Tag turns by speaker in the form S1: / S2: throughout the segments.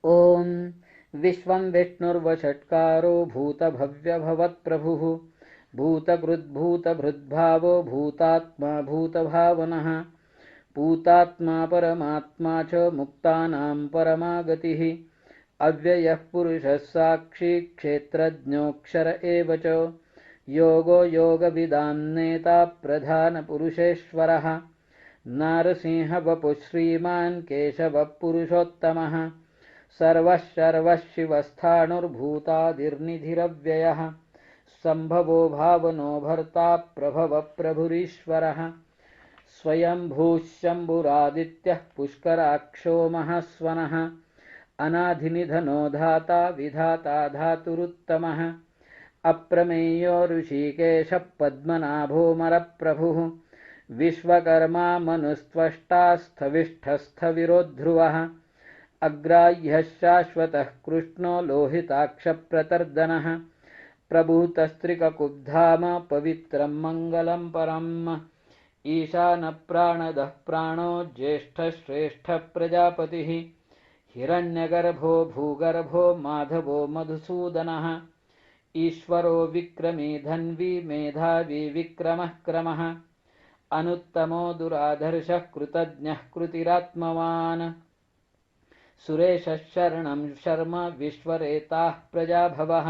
S1: ॐ विश्वं विष्णुर्वषट्कारो भूतभव्यभवत्प्रभुः भूतकृद्भूतभृद्भावो भूतात्मा भूतभावनः भूतात्मा परमात्मा च मुक्तानां परमागतिः अव्ययः पुरुषः साक्षी क्षेत्रज्ञोऽक्षर एव च योगो योगविदां नेता प्रधानपुरुषेश्वरः नारसिंहवपुः श्रीमान् केशवः पुरुषोत्तमः सर्वः सर्वः शिवस्थाणुर्भूतादिर्निधिरव्ययः सम्भवो भावनो भर्ता प्रभवः प्रभुरीश्वरः स्वयंभूः शम्भुरादित्यः पुष्कराक्षो महास्वनः अनाधिनिधनो धाता विधाता धातुरुत्तमः अप्रमेयो ऋषिकेशः पद्मनाभोऽमरप्रभुः विश्वकर्मा मनुस्त्वष्टा स्थविष्ठस्थविरो ध्रुवः अग्राह्यः शाश्वतः कृष्णो लोहिताक्षप्रतर्दनः प्रभूतस्त्रिककुब्धाम पवित्रं मङ्गलं परम् ईशानप्राणदः प्राणो ज्येष्ठश्रेष्ठः प्रजापतिः हिरण्यगर्भो भूगर्भो माधवो मधुसूदनः ईश्वरो विक्रमी धन्वी मेधावी विक्रमः क्रमः अनुत्तमो दुराधर्षः कृतज्ञः कृतिरात्मवान् सुरेशः शरणं शर्म विश्वरेताः प्रजाभवः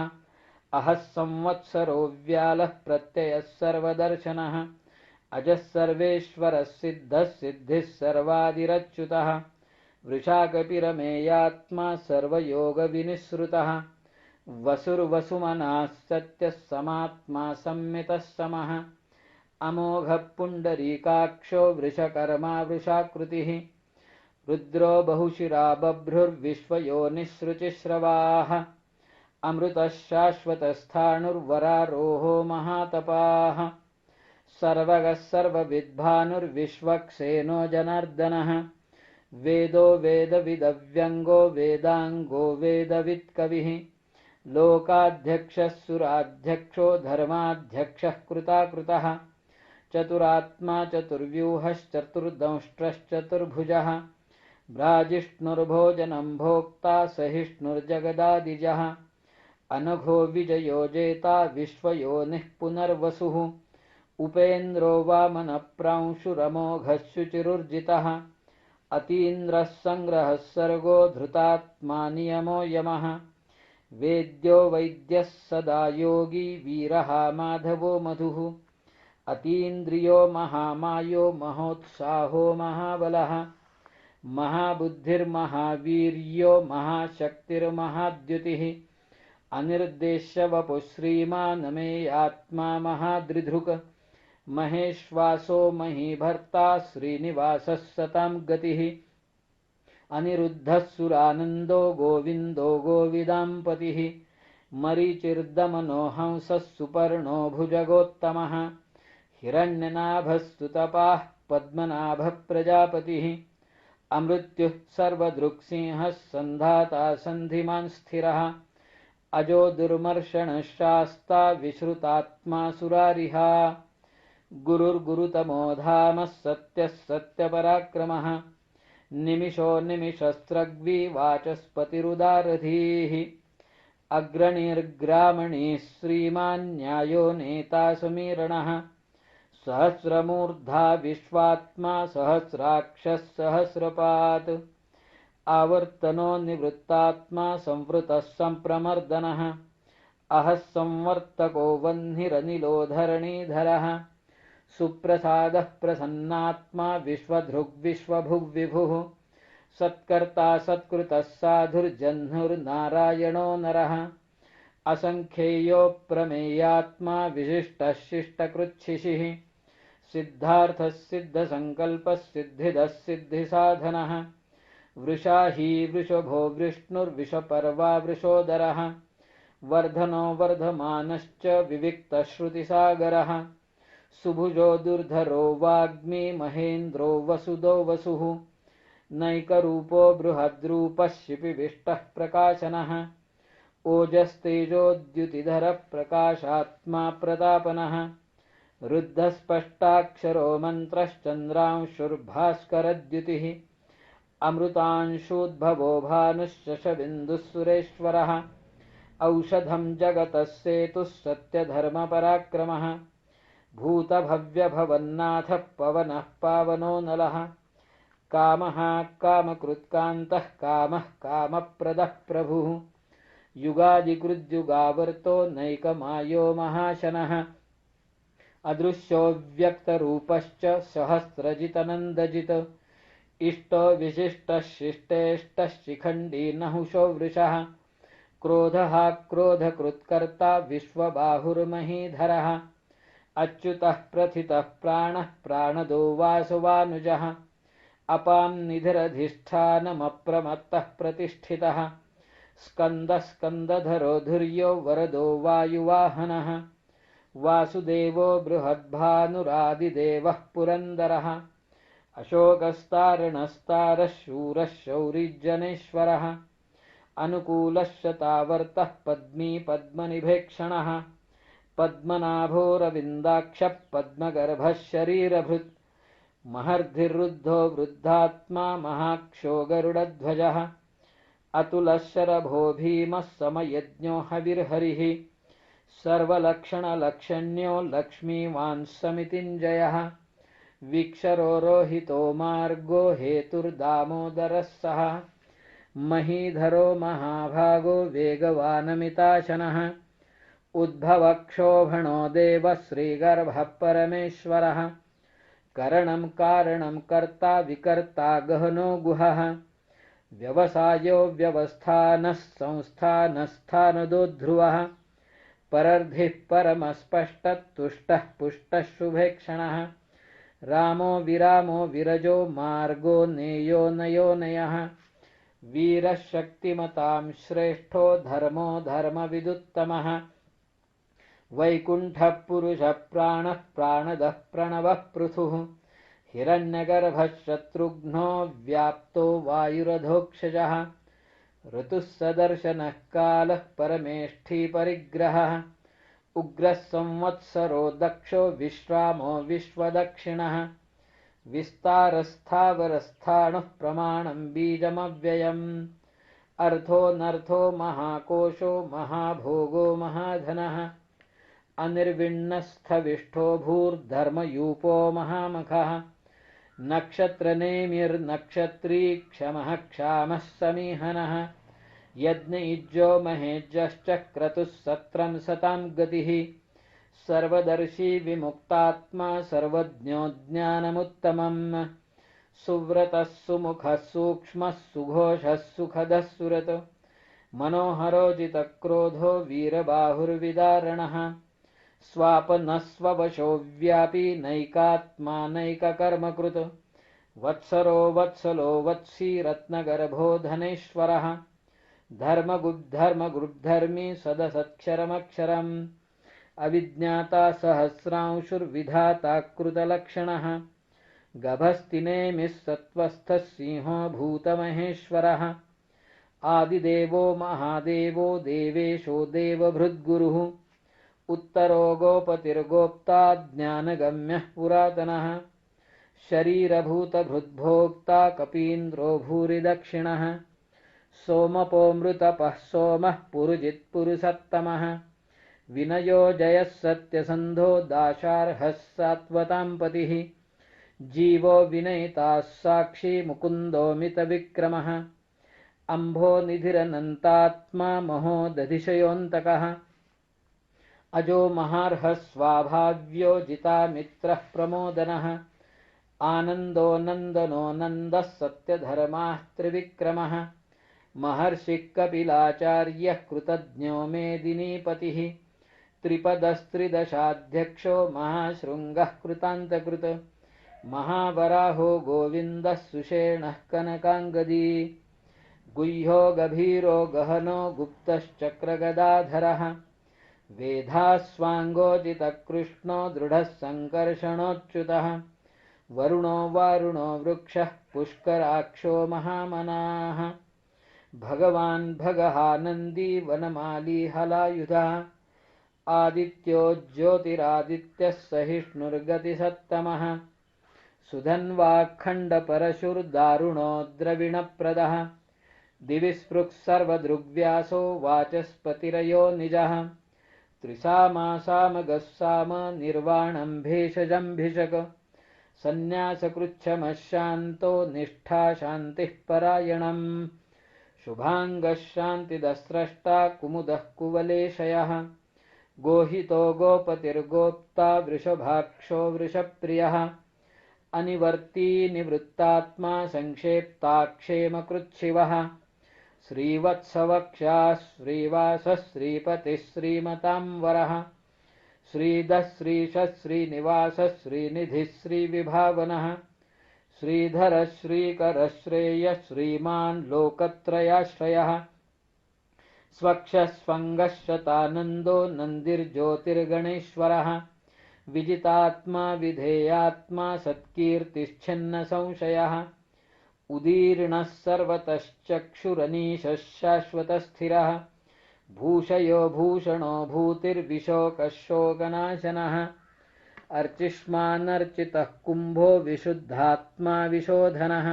S1: अहः संवत्सरो व्यालः प्रत्ययः सर्वदर्शनः अजः सर्वेश्वरः सिद्धः सिद्धिः सर्वादिरच्युतः वृषाकपिरमेयात्मा सर्वयोगविनिःसृतः वसुर्वसुमनाः सत्यः समात्मा संमितः समः अमोघः पुण्डरीकाक्षो वृषकर्मा वृषाकृतिः रुद्रो बहुशिरा बभ्रुर्विश्वयोनिःसृचिस्रवाः अमृतः शाश्वतस्थाणुर्वरारोहो महातपाः सर्वगः सर्वविद्भानुर्विश्वक्सेनो जनार्दनः वेदो वेदविदव्यङ्गो वेदाङ्गो वेदवित्कविः लोकाध्यक्षः सुराध्यक्षो धर्माध्यक्षः कृताकृतः चतुरात्मा चतुर्व्यूहश्चतुर्दंष्ट्रश्चतुर्भुजः भ्राजिष्णुर्भोजनं भोक्ता सहिष्णुर्जगदादिजः अनघो विजयो जेता विश्वयोनिः पुनर्वसुः उपेन्द्रो वामनप्रांशुरमोघः शुचिरुर्जितः अतीन्द्रः सङ्ग्रहः सर्गो धृतात्मा नियमो यमः वेद्यो वैद्यः सदा योगी वीरः माधवो मधुः अतीन्द्रियो महामायो महोत्साहो महाबलः महाबुद्धिर्महावीर्यो महाशक्तिर्महाद्युतिः अनिर्देश्य वपुः श्रीमान् मे आत्मा महादृधृक् महेश्वासो महीभर्ता श्रीनिवासः सतां गतिः अनिरुद्धः सुरानन्दो गोविन्दो गोविदाम्पतिः मरीचिर्दमनो हंसः सुपर्णो भुजगोत्तमः हिरण्यनाभः सुतपाः पद्मनाभः प्रजापतिः अमृत्युः सर्वदृक्सिंहः सन्धाता सन्धिमान् स्थिरः अजो दुर्मर्षणः शास्ता विश्रुतात्मा सुरारिहा गुरुर्गुरुतमो धामः सत्यः सत्यपराक्रमः निमिषो निमिषस्रग्वी वाचस्पतिरुदारधीः अग्रणीर्ग्रामणीः श्रीमान् न्यायो नेता समीरणः सहस्रमूर्धा विश्वात्मा सहस्राक्षः सहस्रपात् आवर्तनो निवृत्तात्मा संवृतः सम्प्रमर्दनः अहः संवर्तको वह्निरनिलो धरणीधरः सुप्रसादः प्रसन्नात्मा विश्वधृग्विश्वभुग्विभुः सत्कर्ता सत्कृतः साधुर्जह्नुर्नारायणो नरः असङ्ख्येयो प्रमेयात्मा विशिष्टः शिष्टकृच्छिशिः सिद्धार्थः सिद्धसङ्कल्पः सिद्धिदः सिद्धिसाधनः वृषाही वृषभो विष्णुर्विषपर्वा वृषोदरः वर्धनो वर्धमानश्च विविक्तः श्रुतिसागरः सुभुजो दुर्धरो वाग्मी महेन्द्रो वसुदो वसुः नैकरूपो बृहद्रूपः शिपिविष्टः प्रकाशनः ओजस्तेजोद्युतिधरः प्रकाशात्मा प्रतापनः रुद्धस्पष्टाक्षरो मन्त्रश्चन्द्रांशुर्भास्करद्युतिः अमृतांशूद्भवो भानुश्शशबिन्दुः सुरेश्वरः औषधं जगतः सेतुः सत्यधर्मपराक्रमः भूतभव्यभवन्नाथः पवनः पावनो नलः कामः कामकृत्कान्तः कामः कामप्रदः प्रभुः युगादिकृद्युगावर्तो नैकमायो महाशनः अदृश्यो व्यक्तरूपश्च सहस्रजितनन्दजित् इष्टो विशिष्टः शिष्टेष्टः शिखण्डी नहुषो वृषः क्रोधः क्रोधकृत्कर्ता विश्वबाहुर्महीधरः अच्युतः प्रथितः प्राणः प्राणदो वासवानुजः अपां निधिरधिष्ठानमप्रमत्तः प्रतिष्ठितः स्कन्दः स्कन्दधरो धुर्यो वरदो वायुवाहनः वासुदेवो बृहद्भानुरादिदेवः पुरन्दरः अशोकस्तारणस्तारः शूरः शौरिजनेश्वरः अनुकूलः शतावर्तः पद्मी पद्मनिभेक्षणः पद्मनाभोरविन्दाक्षः पद्मगर्भः शरीरभृत् महर्धिरुद्धो वृद्धात्मा महाक्षो गरुडध्वजः अतुलः शरभो भीमः समयज्ञो हविर्हरिः सर्वलक्षणलक्षण्यो लक्ष्मीवान् समितिञ्जयः विक्षरो रोहितो मार्गो हेतुर्दामोदरः सः महीधरो महाभागो वेगवानमिताशनः उद्भवक्षोभणो देवः श्रीगर्भः परमेश्वरः करणं कारणं कर्ता विकर्ता गहनो गुहः व्यवसायो व्यवस्थानः संस्थानस्थानदो ध्रुवः परर्धिः परमस्पष्टः तुष्टः पुष्टः शुभेक्षणः रामो विरामो विरजो मार्गो नेयो नयोनयः वीरः शक्तिमतां श्रेष्ठो धर्मो धर्मविदुत्तमः वैकुण्ठः पुरुषः प्राणः प्राणदः प्रणवः पृथुः हिरण्यगर्भः शत्रुघ्नो व्याप्तो वायुरधोक्षजः ऋतुः सदर्शनः कालः परमेष्ठी परिग्रहः उग्रः संवत्सरो दक्षो विश्रामो विश्वदक्षिणः विस्तारस्थावरस्थाणुः प्रमाणं बीजमव्ययम् अर्थोऽनर्थो महाकोशो महाभोगो महाधनः अनिर्विण्णस्थविष्ठो भूर्धर्मयूपो महामखः नक्षत्रनेमिर्नक्षत्री क्षमः क्षामः समीहनः यज्ञयुज्यो महेज्यश्च क्रतुः सत्रं सतां गतिः सर्वदर्शी विमुक्तात्मा सर्वज्ञो ज्ञानमुत्तमम् सुव्रतः सुमुखः सूक्ष्मः सुघोषः सुखदः सुरत् मनोहरो जितक्रोधो वीरबाहुर्विदारणः स्वापनस्ववशो व्यापी नैकात्मा नैककर्मकृत् वत्सरो वत्सलो वत्सी रत्नगर्भो धनेश्वरः धर्मगुद्धर्मी सदसत्क्षरमक्षरम् अविज्ञाता सहस्रांशुर्विधाता कृतलक्षणः गभस्तिनेमिः सत्त्वस्थः सिंहो भूतमहेश्वरः आदिदेवो महादेवो देवेशो देवभृद्गुरुः उत्तरो गोपतिर्गोप्ता ज्ञानगम्यः पुरातनः शरीरभूतभृद्भोक्ता कपीन्द्रो भूरिदक्षिणः सोमपोऽमृतपः सोमः पुरुजित्पुरुषत्तमः विनयो जयः सत्यसन्धो दाशार्हः सात्वतां पतिः जीवो विनयिताः साक्षी मुकुन्दोऽमितविक्रमः अम्भोनिधिरनन्तात्मा महोदधिशयोऽन्तकः अजो महार्हः स्वाभाव्यो जितामित्रः प्रमोदनः आनन्दो नन्दनो नन्दः सत्यधर्माः त्रिविक्रमः महर्षिः कपिलाचार्यः कृतज्ञो मेदिनीपतिः त्रिपदस्त्रिदशाध्यक्षो महाशृङ्गः कृतान्तकृत् महावराहो गोविन्दः सुषेणः कनकाङ्गदी गुह्यो गभीरो गहनो गुप्तश्चक्रगदाधरः वेधास्वाङ्गोजितकृष्णो दृढः सङ्कर्षणोच्युतः वरुणो वारुणो वृक्षः पुष्कराक्षो महामनाः भगवान् भगहानन्दी वनमाली हलायुधः आदित्यो ज्योतिरादित्यः सहिष्णुर्गतिसत्तमः सुधन्वाखण्डपरशुर्दारुणो द्रविणप्रदः दिवि स्पृक् सर्वदृग्व्यासो वाचस्पतिरयो निजः त्रिसामासामगस्साम निर्वाणं भेषजम्भिषक सन्न्यासकृच्छमशान्तो निष्ठा शान्तिः परायणम् शुभाङ्गः शान्तिदस्रष्टा कुमुदः कुवलेशयः गोहितो गोपतिर्गोप्ता वृषभाक्षो वृषप्रियः अनिवर्ती निवृत्तात्मा संक्षेप्ताक्षेमकृच्छिवः श्रीवत्सवक्षाः श्रीवासः श्रीपतिः श्रीमतांवरः श्रीधः श्रीशः श्रीनिवासः श्रीनिधिः श्रीविभावनः श्रीधरः श्रीकरः श्रेयः श्रीमान् लोकत्रयाश्रयः स्वक्षः स्वङ्गः शतानन्दो नन्दिर्ज्योतिर्गणेश्वरः विजितात्मा विधेयात्मा सत्कीर्तिश्छिन्नसंशयः उदीर्णः सर्वतश्चक्षुरनीशः शाश्वतस्थिरः भूषयो भूषणो भूतिर्विशोकः शोकनाशनः अर्चिष्मानर्चितः कुम्भो विशुद्धात्मा विशोधनः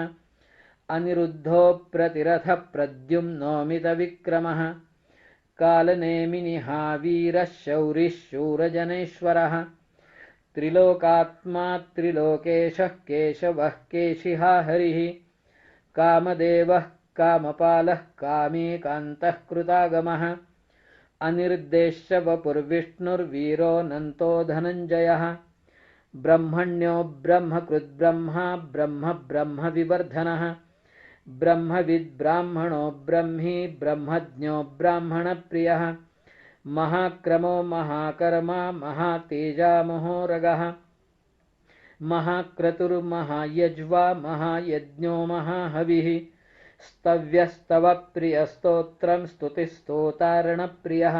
S1: अनिरुद्धो प्रतिरथः प्रद्युम्नोमितविक्रमः कालनेमिनिहावीरः शौरिः शूरजनेश्वरः त्रिलोकात्मा त्रिलोकेशः केशवः केशिहा हरिः कामदेवः कामपालः कामेकान्तः कृतागमः अनिर्देश्य वपुर्विष्णुर्वीरोऽनन्तो धनञ्जयः ब्रह्मण्यो ब्रह्मकृद्ब्रह्मा ब्रह्म ब्रह्मविवर्धनः ब्रह्मविद् ब्राह्मणो ब्रह्मी ब्रह्मज्ञो ब्राह्मणप्रियः महाक्रमो महाकर्मा महातेजा महोरगः महाक्रतुर्महायज्वा महायज्ञो महाहविः स्तव्यस्तवप्रियस्तोत्रं स्तुतिस्तोतारणप्रियः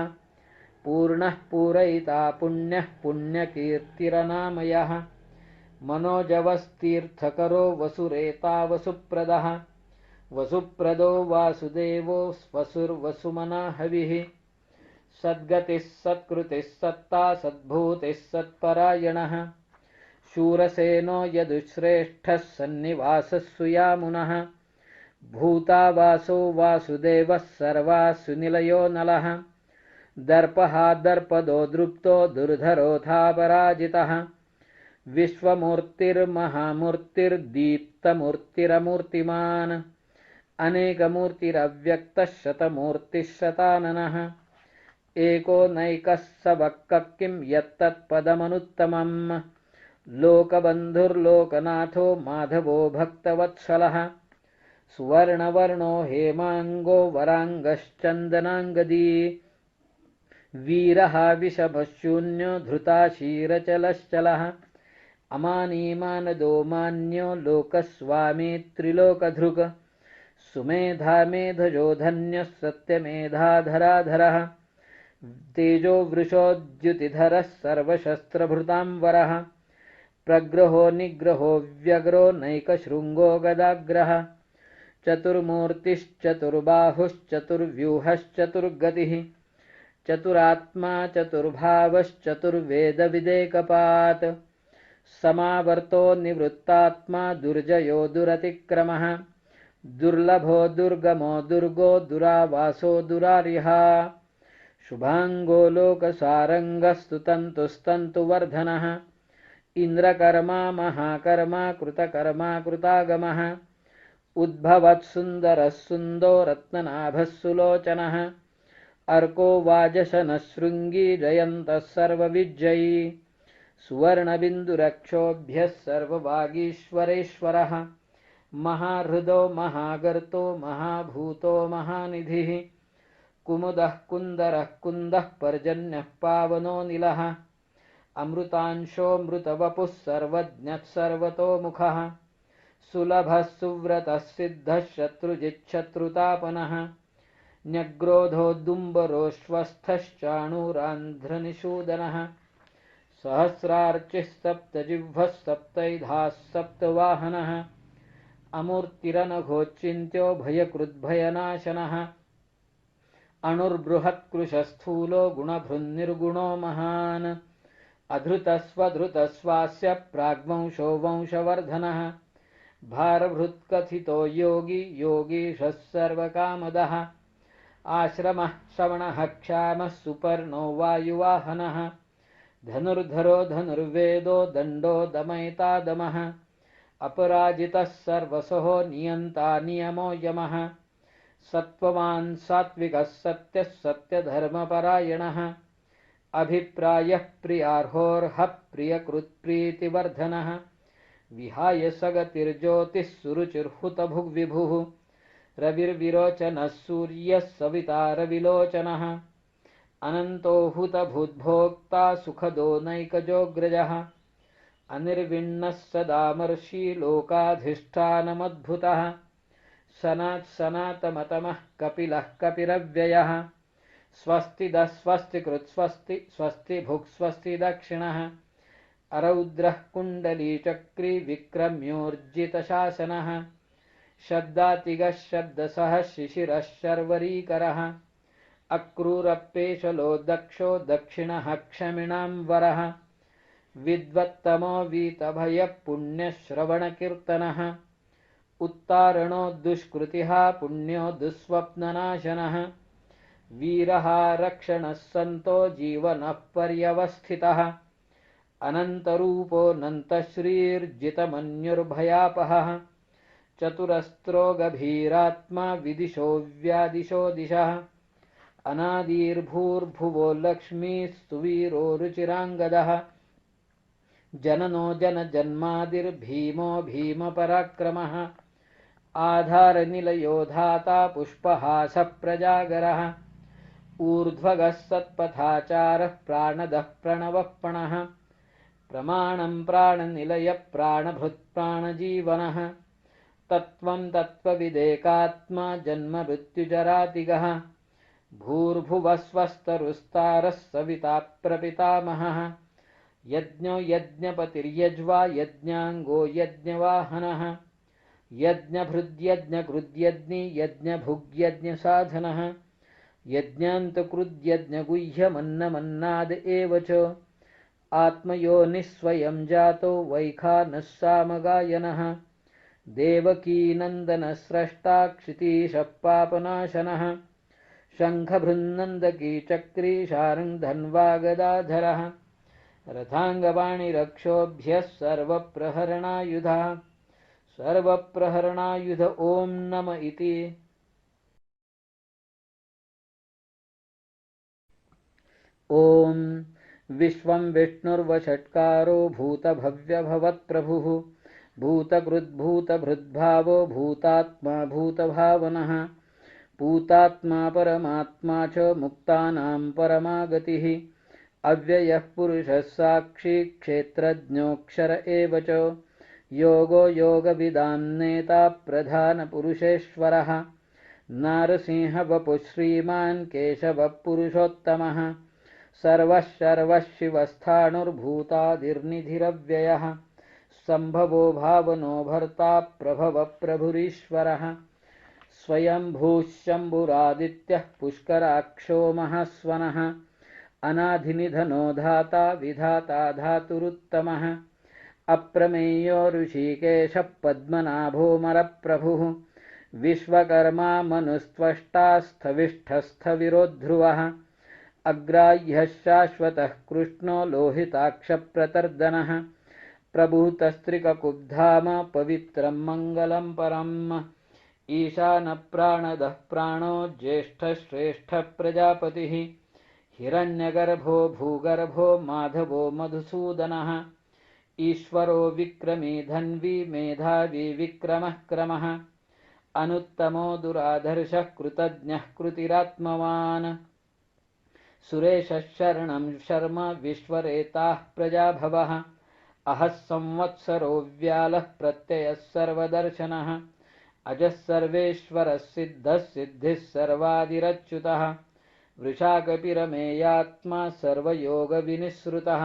S1: पूर्णः पूरयिता पुण्यः पुण्यकीर्तिरनामयः मनोजवस्तीर्थकरो वसुरेता वसुप्रदः वसुप्रदो वासुदेवो वसुर्वसुमना हविः सद्गतिः सत्कृतिः सत्ता सद्भूतिः सत्परायणः शूरसेनो यदुश्रेष्ठः सन्निवासः सुयामुनः भूतावासो वासुदेवः सर्वासुनिलयो नलः दर्पः दर्पदो दृप्तो दुर्धरोऽथापराजितः विश्वमूर्तिर्महामूर्तिर्दीप्तमूर्तिरमूर्तिमान् अनेकमूर्तिरव्यक्तः शतमूर्तिः शताननः एको नैकः सबक्कः किं यत्तत्पदमनुत्तमम् लोकबन्धुर्लोकनाथो माधवो भक्तवत्सलः सुवर्णवर्णो हेमाङ्गो वराङ्गश्चन्दनाङ्गदी वीरः विषमशून्यो धृताशीरचलश्चलः अमानीमानदो मान्यो लोकस्वामी त्रिलोकधृक् सुमेधा मेधजो धन्यः सत्यमेधाधराधरः तेजो वृषोद्युतिधरः सर्वशस्त्रभृतांवरः प्रग्रहो निग्रहो व्यग्रो नैकशृङ्गो गदाग्रः चतुर्मूर्तिश्चतुर्बाहुश्चतुर्व्यूहश्चतुर्गतिः चतुरात्मा चतुर्भावश्चतुर्वेदविदेकपात् समावर्तो निवृत्तात्मा दुर्जयो दुरतिक्रमः दुर्लभो दुर्गमो दुर्गो दुरावासो दुरार्यः शुभाङ्गो लोकसारङ्गस्तुतन्तुस्तन्तुवर्धनः इन्द्रकर्मा महाकर्मा कृतकर्मा कृतागमः उद्भवत्सुन्दरः सुन्दो रत्ननाभः सुलोचनः अर्को वाजशनः शृङ्गी जयन्तः सर्वविजयी सुवर्णबिन्दुरक्षोभ्यः सर्ववागीश्वरेश्वरः महाहृदो महागर्तो महाभूतो महानिधिः कुमुदः कुन्दरः कुन्दः पर्जन्यः पावनो निलः अमृतांशोऽमृतवपुः सर्वज्ञः सर्वतोमुखः सुलभः सुव्रतः सिद्धः शत्रुजिच्छत्रुतापनः न्यग्रोधोद्दुम्बरोऽश्वस्थश्चाणूरान्ध्रनिषूदनः सहस्रार्चिः सप्तजिह्वः सप्तैधाः सप्तवाहनः अमूर्तिरनघोच्चिन्त्यो भयकृद्भयनाशनः अणुर्बृहत्कृशस्थूलो गुणभृन्निर्गुणो महान् अधृतस्वधृतस्वास्य प्राग्वंशो वंशवर्धनः भारभृत्कथितो योगी योगीशः सर्वकामदः आश्रमः श्रवणः क्षामः सुपर्णो वायुवाहनः धनुर्धरो धनुर्वेदो दण्डो दमयिता दमः अपराजितः सर्वसहो नियन्ता नियमो यमः सत्त्ववान् सात्विकः सत्यः सत्यधर्मपरायणः अभिप्रायः प्रियार्होर्हः प्रियकृत्प्रीतिवर्धनः विहाय सगतिर्ज्योतिः सुरुचिर्हुतभुग्विभुः रविर्विरोचनः सूर्यः सविता रविलोचनः अनन्तो हुतभूद्भोक्ता सुखदो नैकजोऽग्रजः अनिर्विण्णः सदामर्षि लोकाधिष्ठानमद्भुतः सनात्सनातमतमः कपिलः कपिरव्ययः स्वस्तिदः स्वस्तिकृत् स्वस्ति स्वस्तिभुक् स्वस्ति दक्षिणः अरौद्रः कुण्डलीचक्री विक्रम्योर्जितशासनः शब्दातिगः शब्दसः शिशिरः शर्वरीकरः अक्रूरपेशलो दक्षो दक्षिणः क्षमिणां वरः विद्वत्तमो वीतभयः पुण्यश्रवणकीर्तनः उत्तारणो दुष्कृतिः पुण्यो दुःस्वप्ननाशनः वीरः रक्षणः सन्तो जीवनः पर्यवस्थितः अनन्तरूपोऽनन्तश्रीर्जितमन्युर्भयापहः चतुरस्त्रो गभीरात्मा विदिशो व्यादिशो दिशः अनादिर्भूर्भुवो लक्ष्मीः सुवीरो रुचिराङ्गदः जननो जनजन्मादिर्भीमो भीमपराक्रमः आधारनिलयो धाता पुष्पहासः प्रजागरः ऊर्ध्वगः सत्पथाचारः प्राणदः प्रणवः प्रमाणं प्राणनिलयः प्राणभृत्प्राणजीवनः तत्त्वं तत्त्वविदेकात्मा जन्ममृत्युजरातिगः भूर्भुवः स्वस्तरुस्तारः सविता प्रपितामहः यज्ञो यज्ञपतिर्यज्वा यज्ञाङ्गो यज्ञवाहनः यज्ञभृद्यज्ञकृद्यज्ञि यज्ञभुग्यज्ञसाधनः यज्ञान्तकृद्यज्ञगुह्यमन्नमन्नाद एव च आत्मयोनिस्वयं जातो वैखानः सामगायनः देवकीनन्दनस्रष्टा क्षितीशः पापनाशनः शङ्खभृन्नन्दकी चक्री शार्ङ्गधन्वागदाधरः रथाङ्गवाणिरक्षोभ्यः सर्वप्रहरणायुधः सर्वप्रहरणायुध ॐ नम इति। ॐ विश्वं विष्णुर्वषट्कारो भूतभव्यभवत्प्रभुः भूतकृद्भूतभृद्भावो भूतात्मा भूतभावनः भूतात्मा परमात्मा च मुक्तानां परमागतिः अव्ययः पुरुषः साक्षी क्षेत्रज्ञोऽक्षर एव च योगो योगविदां नेता प्रधानपुरुषेश्वरः नारसिंहवपुः श्रीमान् केशवः पुरुषोत्तमः सर्वः सर्वः शिवस्थाणुर्भूतादिर्निधिरव्ययः सम्भवो भावनो भर्ता प्रभवः प्रभुरीश्वरः स्वयंभूः शम्भुरादित्यः पुष्कराक्षो महास्वनः अनाधिनिधनो धाता विधाता धातुरुत्तमः अप्रमेयो ऋषिकेशः पद्मनाभोऽमरप्रभुः विश्वकर्मा मनुस्त्वष्टा स्थविष्ठस्थविरो ध्रुवः अग्राह्यः शाश्वतः कृष्णो लोहिताक्षप्रतर्दनः प्रभूतस्त्रिककुब्धाम पवित्रं मङ्गलं परम् ईशानप्राणदः प्राणो ज्येष्ठश्रेष्ठः प्रजापतिः हिरण्यगर्भो भूगर्भो माधवो मधुसूदनः ईश्वरो विक्रमी धन्वी मेधावी विक्रमः क्रमः अनुत्तमो दुराधर्षः कृतज्ञः कृतिरात्मवान् सुरेशः शरणं शर्म विश्वरेताः प्रजाभवः अहः संवत्सरो व्यालः प्रत्ययः सर्वदर्शनः अजः सर्वेश्वरः सिद्धः सिद्धिः सर्वादिरच्युतः वृषाकपिरमेयात्मा सर्वयोगविनिःसृतः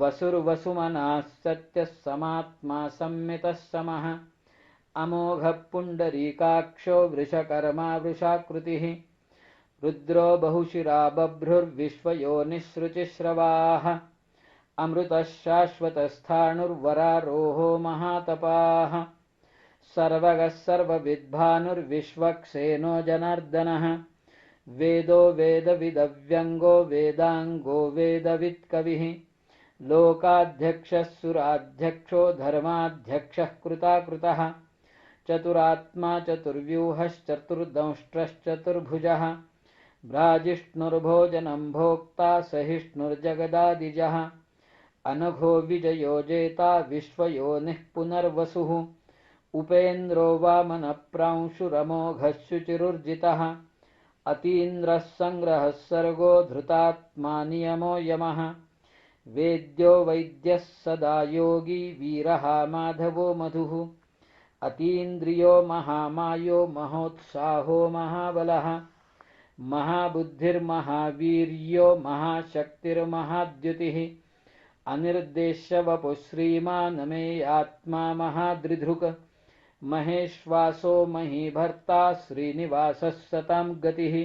S1: वसुर्वसुमनः सत्यः समात्मा संमितः समः अमोघः पुण्डरीकाक्षो वृषकर्मा वृषाकृतिः रुद्रो बहुशिरा बभ्रुर्विश्वयोनिःसृचिश्रवाः अमृतः शाश्वतस्थाणुर्वरारोहो महातपाः सर्वगः सर्वविद्भानुर्विश्वक्सेनो जनार्दनः वेदो वेदविदव्यङ्गो वेदाङ्गो वेदवित्कविः लोकाध्यक्षः सुराध्यक्षो धर्माध्यक्षः कृताकृतः चतुरात्मा चतुर्व्यूहश्चतुर्दंष्ट्रश्चतुर्भुजः भ्राजिष्णुर्भोजनं भोक्ता सहिष्णुर्जगदादिजः अनघो विजयो जेता विश्वयोनिः पुनर्वसुः उपेन्द्रो वामनप्रांशुरमोघः शुचिरुर्जितः अतीन्द्रः सङ्ग्रहः सर्गो धृतात्मा नियमो यमः वेद्यो वैद्यः सदा योगी वीरः माधवो मधुः अतीन्द्रियो महामायो महोत्साहो महाबलः महाबुद्धिर्महावीर्यो महाशक्तिर्महाद्युतिः अनिर्देश्य वपुः श्रीमानमेयात्मा महादृधृक् महेश्वासो महीभर्ता श्रीनिवासः सतां गतिः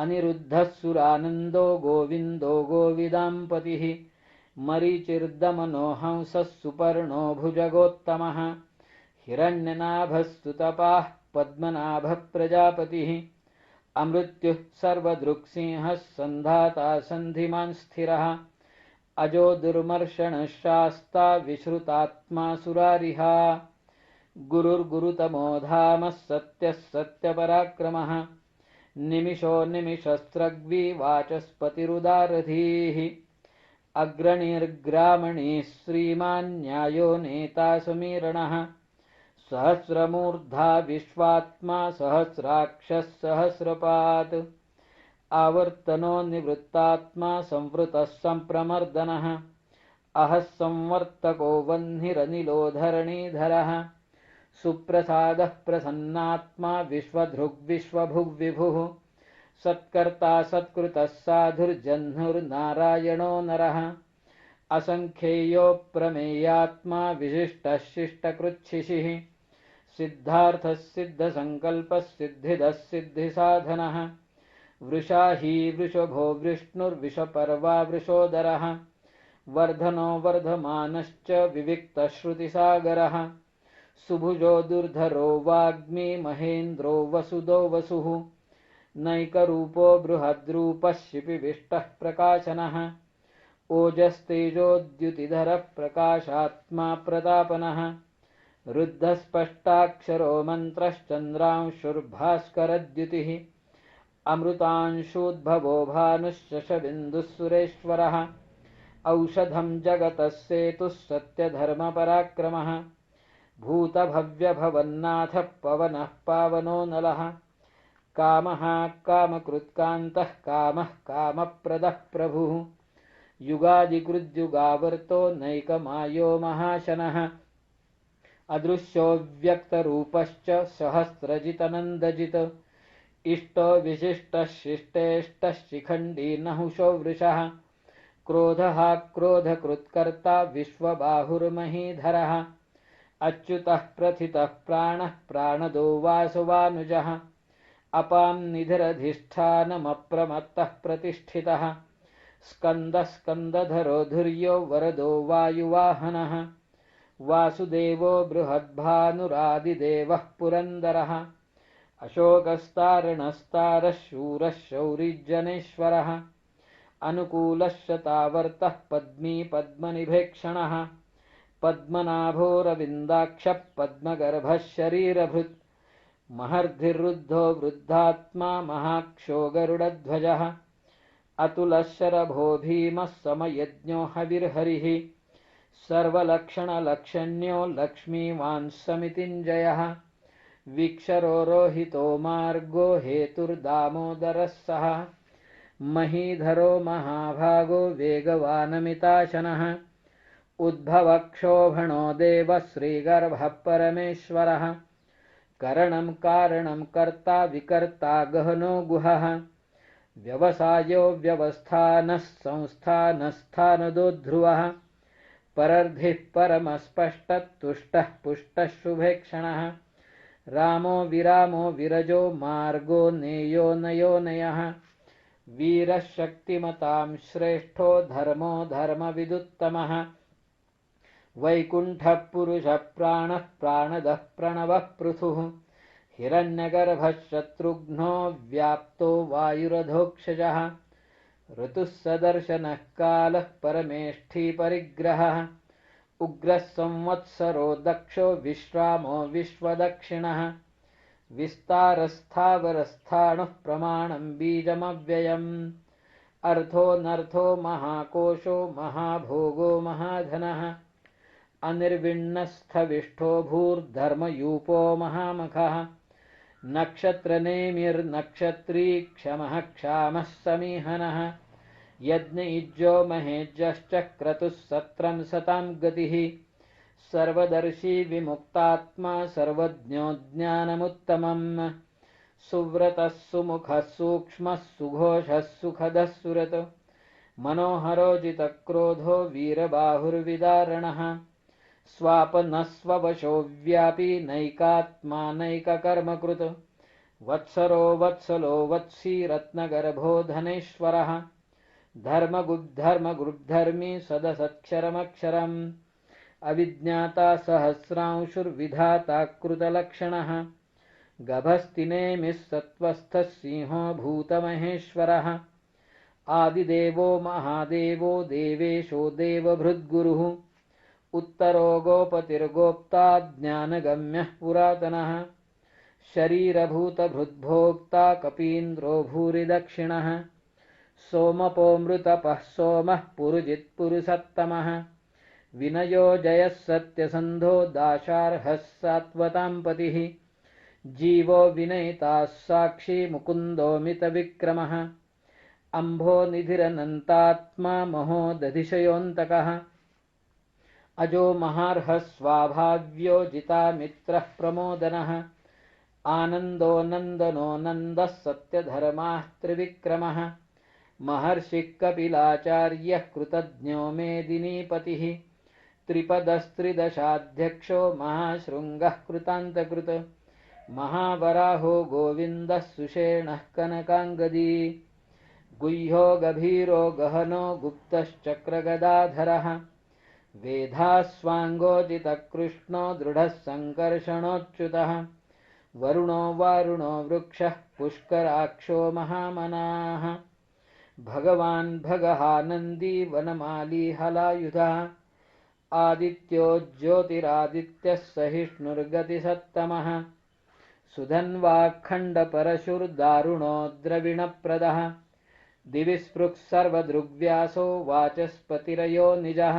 S1: अनिरुद्धः सुरानन्दो गोविन्दो गोविदाम्पतिः मरीचिर्दमनो हंसः सुपर्णो भुजगोत्तमः हिरण्यनाभः सुतपाः पद्मनाभः प्रजापतिः अमृत्युः सर्वदृक्सिंहः सन्धाता सन्धिमान् स्थिरः अजो दुर्मर्षणः शास्ता विश्रुतात्मा सुरारिहा गुरुर्गुरुतमो धामः सत्यः सत्यपराक्रमः निमिषो निमिषस्रग्वी वाचस्पतिरुदारधीः अग्रणीर्ग्रामणीः श्रीमान्न्यायो नेता समीरणः सहस्रमूर्धा विश्वात्मा सहस्राक्षः सहस्रपात् आवर्तनो निवृत्तात्मा संवृतः सम्प्रमर्दनः अहः संवर्तको वह्निरनिलो धरणीधरः सुप्रसादः प्रसन्नात्मा विश्वधृग्विश्वभुग्विभुः सत्कर्ता सत्कृतः साधुर्जह्नुर्नारायणो नरः असङ्ख्येयो प्रमेयात्मा विशिष्टः शिष्टकृच्छिशिः सिद्धार्थः सिद्धसङ्कल्पः सिद्धिदः सिद्धिसाधनः वृषाही वृषभो विष्णुर्विषपर्वा वृषोदरः वर्धनो वर्धमानश्च विविक्तश्रुतिसागरः सुभुजो दुर्धरो वाग्मी महेन्द्रो वसुदो वसुः नैकरूपो बृहद्रूपः शिपिविष्टः प्रकाशनः ओजस्तेजोद्युतिधरः प्रकाशात्मा प्रतापनः रुद्धस्पष्टाक्षरो मन्त्रश्चन्द्रांशुर्भास्करद्युतिः अमृतांशूद्भवो भानुश्शशबिन्दुः सुरेश्वरः औषधं जगतः सेतुः सत्यधर्मपराक्रमः भूतभव्यभवन्नाथः पवनः पावनो नलः कामः कामकृत्कान्तः कामः कामप्रदः प्रभुः युगादिकृद्युगावर्तो नैकमायो महाशनः अदृश्यो व्यक्तरूपश्च सहस्रजितनन्दजित् इष्टो विशिष्टः शिष्टेष्टः शिखण्डी नहुषो वृषः क्रोधः क्रोधकृत्कर्ता विश्वबाहुर्महीधरः अच्युतः प्रथितः प्राणः प्राणदो वासवानुजः अपां निधिरधिष्ठानमप्रमत्तः प्रतिष्ठितः स्कन्दः स्कन्दधरो धुर्यो वरदो वायुवाहनः वासुदेवो बृहद्भानुरादिदेवः पुरन्दरः अशोकस्तारणस्तारः शूरः शौरिजनेश्वरः अनुकूलः शतावर्तः पद्मी पद्मनिभेक्षणः पद्मनाभोरविन्दाक्षः पद्मगर्भः शरीरभृत् महर्धिरुद्धो वृद्धात्मा महाक्षो गरुडध्वजः अतुलः शरभो भीमः समयज्ञो हविर्हरिः सर्वलक्षणलक्षण्यो लक्ष्मीवान् समितिञ्जयः विक्षरो रोहितो मार्गो हेतुर्दामोदरः सः महीधरो महाभागो वेगवानमिताशनः उद्भवक्षोभणो देवः श्रीगर्भः परमेश्वरः करणं कारणं कर्ता विकर्ता गहनो गुहः व्यवसायो व्यवस्थानः संस्थानस्थानदो ध्रुवः परर्धिः परमस्पष्टः तुष्टः पुष्टः शुभेक्षणः रामो विरामो विरजो मार्गो नेयो नयो नयः वीरः शक्तिमतां श्रेष्ठो धर्मो धर्मविदुत्तमः वैकुण्ठः पुरुषः प्राणः प्राणदः प्रणवः पृथुः हिरण्यगर्भः शत्रुघ्नो व्याप्तो वायुरधोक्षजः ऋतुः सदर्शनः कालः परमेष्ठी परिग्रहः उग्रः संवत्सरो दक्षो विश्रामो विश्वदक्षिणः विस्तारस्थावरस्थाणुः प्रमाणं बीजमव्ययम् अर्थोऽनर्थो महाकोशो महाभोगो महाधनः अनिर्विण्णस्थविष्ठो भूर्धर्मयूपो महामखः नक्षत्रनेमिर्नक्षत्री क्षमः क्षामः समीहनः यज्ञयुज्यो महेज्यश्च क्रतुः सत्रं सतां गतिः सर्वदर्शी विमुक्तात्मा सर्वज्ञो ज्ञानमुत्तमम् सुव्रतः सुमुखः सूक्ष्मः सुघोषः सुखदः सुरत् मनोहरो जितक्रोधो वीरबाहुर्विदारणः स्वापनः स्ववशो व्यापी नैकात्मा नैककर्मकृत् वत्सरो वत्सलो वत्सी रत्नगर्भो धनेश्वरः धर्मगुद्धर्मी सदसत्क्षरमक्षरम् अविज्ञाता सहस्रांशुर्विधाता कृतलक्षणः गभस्तिनेमिः सत्त्वस्थः सिंहो भूतमहेश्वरः आदिदेवो महादेवो देवेशो देवभृद्गुरुः उत्तरो गोपतिर्गोप्ता ज्ञानगम्यः पुरातनः शरीरभूतभृद्भोक्ता कपीन्द्रो भूरिदक्षिणः सोमपोऽमृतपः सोमः पुरुजित्पुरुषत्तमः विनयो जयः सत्यसन्धो दाशार्हः सात्वतां पतिः जीवो विनयिताः साक्षी मुकुन्दोऽमितविक्रमः अम्भो निधिरनन्तात्मा महोदधिशयोऽन्तकः अजो महार्हः स्वाभाव्यो जितामित्रः प्रमोदनः आनन्दो नन्दनो नन्दः सत्यधर्माः त्रिविक्रमः महर्षिः कपिलाचार्यः कृतज्ञो मेदिनीपतिः त्रिपदस्त्रिदशाध्यक्षो महाशृङ्गः कृतान्तकृत् महावराहो गोविन्दः सुषेणः कनकाङ्गदी गुह्यो गभीरो गहनो गुप्तश्चक्रगदाधरः वेधास्वाङ्गोजितकृष्णो दृढः सङ्कर्षणोच्युतः वरुणो वारुणो वृक्षः पुष्कराक्षो महामनाः भगवान् भगहानन्दी वनमाली हलायुधः आदित्यो ज्योतिरादित्यः सहिष्णुर्गतिसत्तमः सुधन्वाखण्डपरशुर्दारुणो द्रविणप्रदः दिवि स्पृक् सर्वदृग्व्यासो वाचस्पतिरयो निजः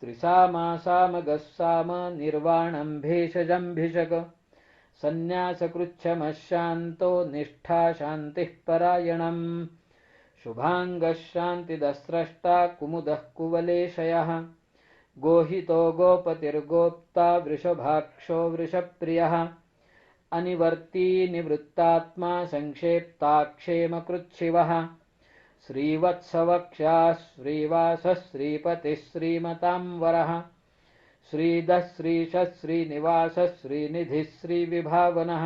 S1: त्रिसामासामगः साम निर्वाणं भेषजम्भिषक सन्न्यासकृच्छमः शान्तो निष्ठा शान्तिः परायणम् शुभाङ्गः शान्तिदस्रष्टा कुमुदः कुवलेशयः गोहितो गोपतिर्गोप्ता वृषभाक्षो वृषप्रियः अनिवर्ती निवृत्तात्मा संक्षेप्ताक्षेमकृच्छिवः श्रीवत्सवक्षाः श्रीवासः श्रीपतिः श्रीमतांवरः श्रीधः श्रीशः श्रीनिवासः श्रीनिधिः श्रीविभावनः